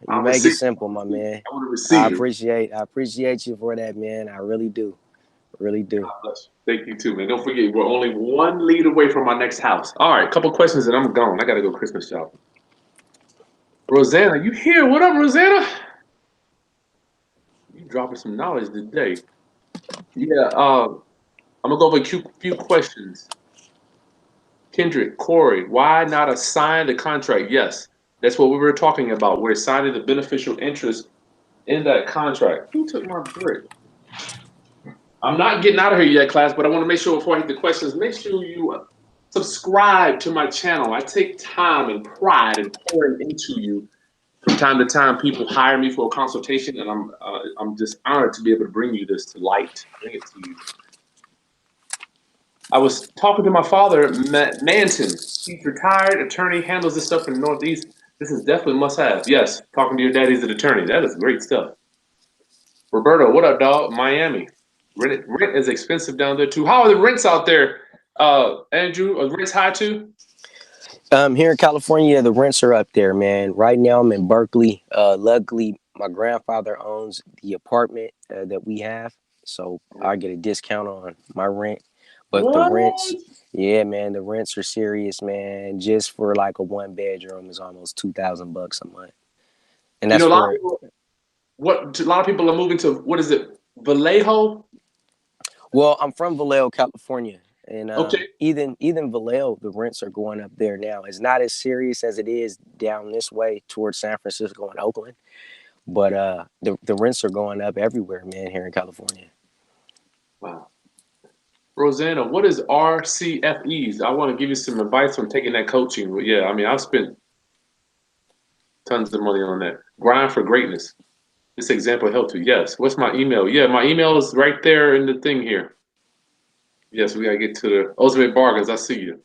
You I'll make it receive. simple, my man. I want to receive it. I appreciate you for that, man. I really do. Really do. God bless you. Thank you too, man. Don't forget, we're only one lead away from our next house. All right, couple questions and I'm gone. I gotta go Christmas shopping. Rosanna, you here? What up, Rosanna? You dropping some knowledge today. Yeah, I'm gonna go over a few questions. Kendrick, Corey, why not assign the contract? Yes, that's what we were talking about. We're assigning the beneficial interest in that contract. Who took my break? I'm not getting out of here yet, class, but I want to make sure before I hit the questions, make sure you subscribe to my channel. I take time and pride in pouring into you. From time to time, people hire me for a consultation, and I'm just honored to be able to bring you this to light, bring it to you. I was talking to my father, Manton. He's retired attorney, handles this stuff in the Northeast. This is definitely must have. Yes, talking to your daddy's an attorney. That is great stuff. Roberto, what up, dog? Miami. Rent is expensive down there too. How are the rents out there, Andrew? Are rents high too? Here in California, the rents are up there, man. Right now, I'm in Berkeley. Luckily, my grandfather owns the apartment that we have, so I get a discount on my rent. But the rents, What? Yeah, man, the rents are serious, man. Just for like a 1 bedroom is almost $2,000 a month, and You that's know, for. a lot of people are moving to what is it, Vallejo? Well, I'm from Vallejo, California, and Okay. even Vallejo, the rents are going up there now. It's not as serious as it is down this way towards San Francisco and Oakland, but the rents are going up everywhere, man, here in California. Wow. Rosanna, what is RCFEs? I want to give you some advice on taking that coaching. But yeah, I mean, I've spent tons of money on that. Grind for greatness. This example helped you. Yes. What's my email? Yeah, my email is right there in the thing here. Yes, we gotta get to the ultimate bargains. I see you.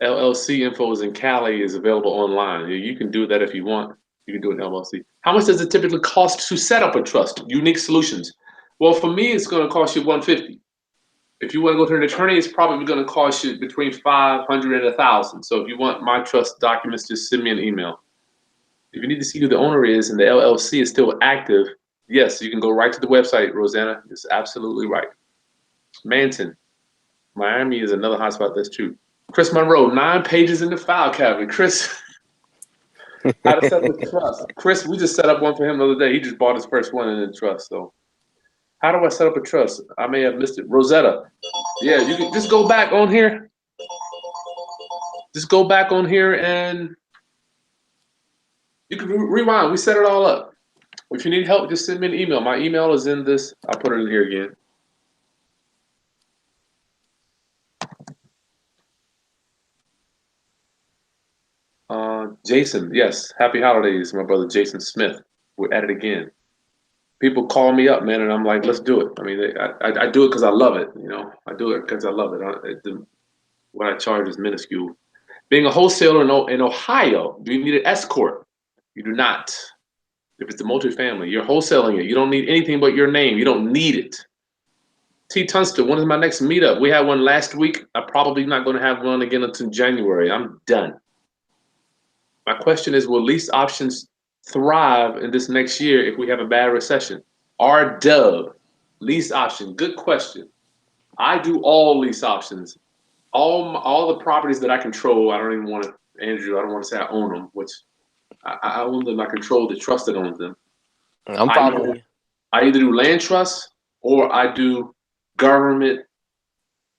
LLC info is in Cali is available online. You can do that if you want. You can do it in LLC. How much does it typically cost to set up a trust? Unique solutions. Well, for me, it's going to cost you 150. If you want to go to an attorney, it's probably going to cost you between 500 and 1,000. So if you want my trust documents, just send me an email. If you need to see who the owner is and the LLC is still active, yes, you can go right to the website, Rosanna. It's absolutely right. Manton, Miami is another hotspot. That's true. Chris Monroe, 9 pages in the file cabinet. Chris, how to set up a trust. Chris, we just set up one for him the other day. He just bought his first one in the trust. So, how do I set up a trust? I may have missed it. Rosetta, yeah, you can just go back on here. Just go back on here and you can rewind. We set it all up. If you need help, just send me an email. My email is in this. I'll put it in here again. Jason, yes, happy holidays, my brother Jason Smith. We're at it again. People call me up, man, and I'm like, let's do it. I mean, I do it because I love it. You know, I do it because I love it. What I charge is minuscule. Being a wholesaler in Ohio, do you need an escort? You do not. If it's a multifamily, you're wholesaling it. You don't need anything but your name. You don't need it. T. Tunster, when is my next meetup? We had one last week. I'm probably not going to have one again until January. I'm done. My question is, will lease options thrive in this next year if we have a bad recession? R. Dub, lease option. Good question. I do all lease options. All the properties that I control. I don't even want to, Andrew. I don't want to say I own them, which I own them. I control the trust that owns them. I'm I following either, you. I either do land trusts or I do government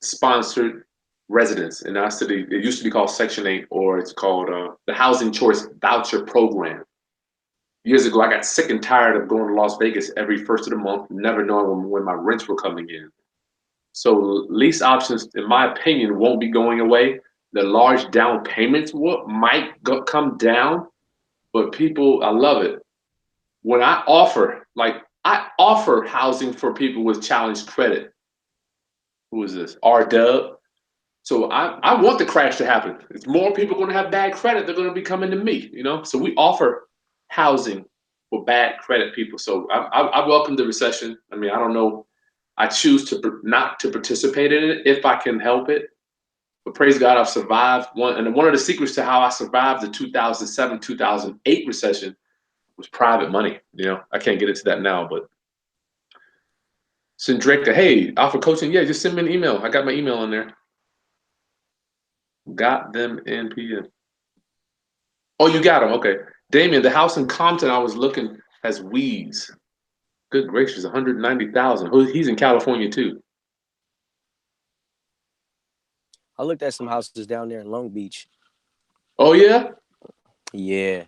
sponsored residence. In our city, it used to be called Section 8, or it's called the Housing Choice Voucher Program. Years ago, I got sick and tired of going to Las Vegas every first of the month, never knowing when my rents were coming in. So lease options, in my opinion, won't be going away. The large down payments might come down, but people, I love it. When I offer housing for people with challenged credit. Who is this? R Dub. So I want the crash to happen. If more people are going to have bad credit, they're going to be coming to me, you know? So we offer housing for bad credit people. So I welcome the recession. I mean, I don't know. I choose to not to participate in it if I can help it. But praise God, I've survived one. And one of the secrets to how I survived the 2007, 2008 recession was private money. You know, I can't get into that now, but Sindreka, hey, Alpha Coaching, yeah, just send me an email. I got my email in there. Got them in PM. Oh, you got them. Okay. Damien, the house in Compton I was looking has weeds. Good gracious, 190,000. He's in California too. I looked at some houses down there in Long Beach. Oh yeah? Yeah,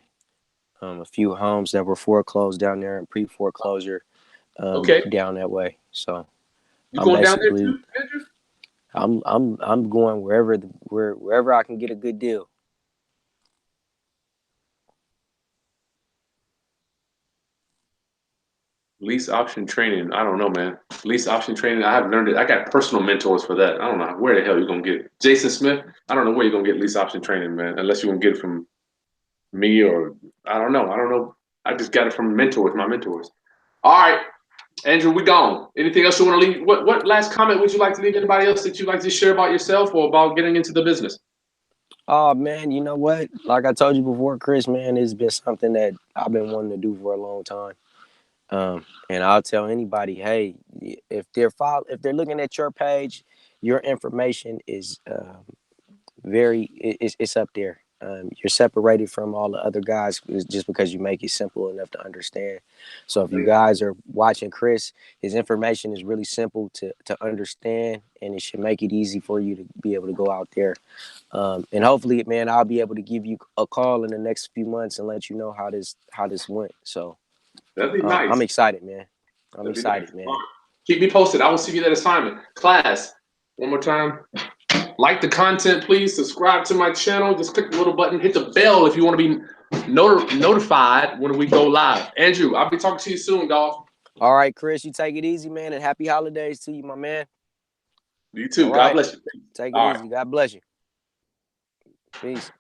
a few homes that were foreclosed down there and pre-foreclosure Okay. down that way. So You I'm going down there basically too, Andrew? I'm going wherever I can get a good deal. Lease option training. I don't know, man. Lease option training. I haven't learned it. I got personal mentors for that. I don't know where the hell you're gonna get it. Jason Smith. I don't know where you're gonna get lease option training, man. Unless you're gonna get it from me or I don't know. I don't know. I just got it from mentors, my mentors. All right. Andrew, we gone. Anything else you want to leave? What last comment would you like to leave anybody else that you'd like to share about yourself or about getting into the business? Oh man, you know what? Like I told you before, Chris, man, it's been something that I've been wanting to do for a long time. And I'll tell anybody, hey, if they're looking at your page your information is it's up there. You're separated from all the other guys just because you make it simple enough to understand. So if you guys are watching Chris, his information is really simple to understand, and it should make it easy for you to be able to go out there. And hopefully, man, I'll be able to give you a call in the next few months and let you know how this went. So That'd be I'm nice. excited, man. I'm That'd be nice. excited, All man. right. Keep me posted. I will see you that assignment. Class, one more time. Like the content, please. Subscribe to my channel. Just click the little button. Hit the bell if you want to be notified when we go live. Andrew, I'll be talking to you soon, dog. All right, Chris, you take it easy, man, and happy holidays to you, my man. You All too. God right, bless you. take it All right. easy. God bless you. Peace.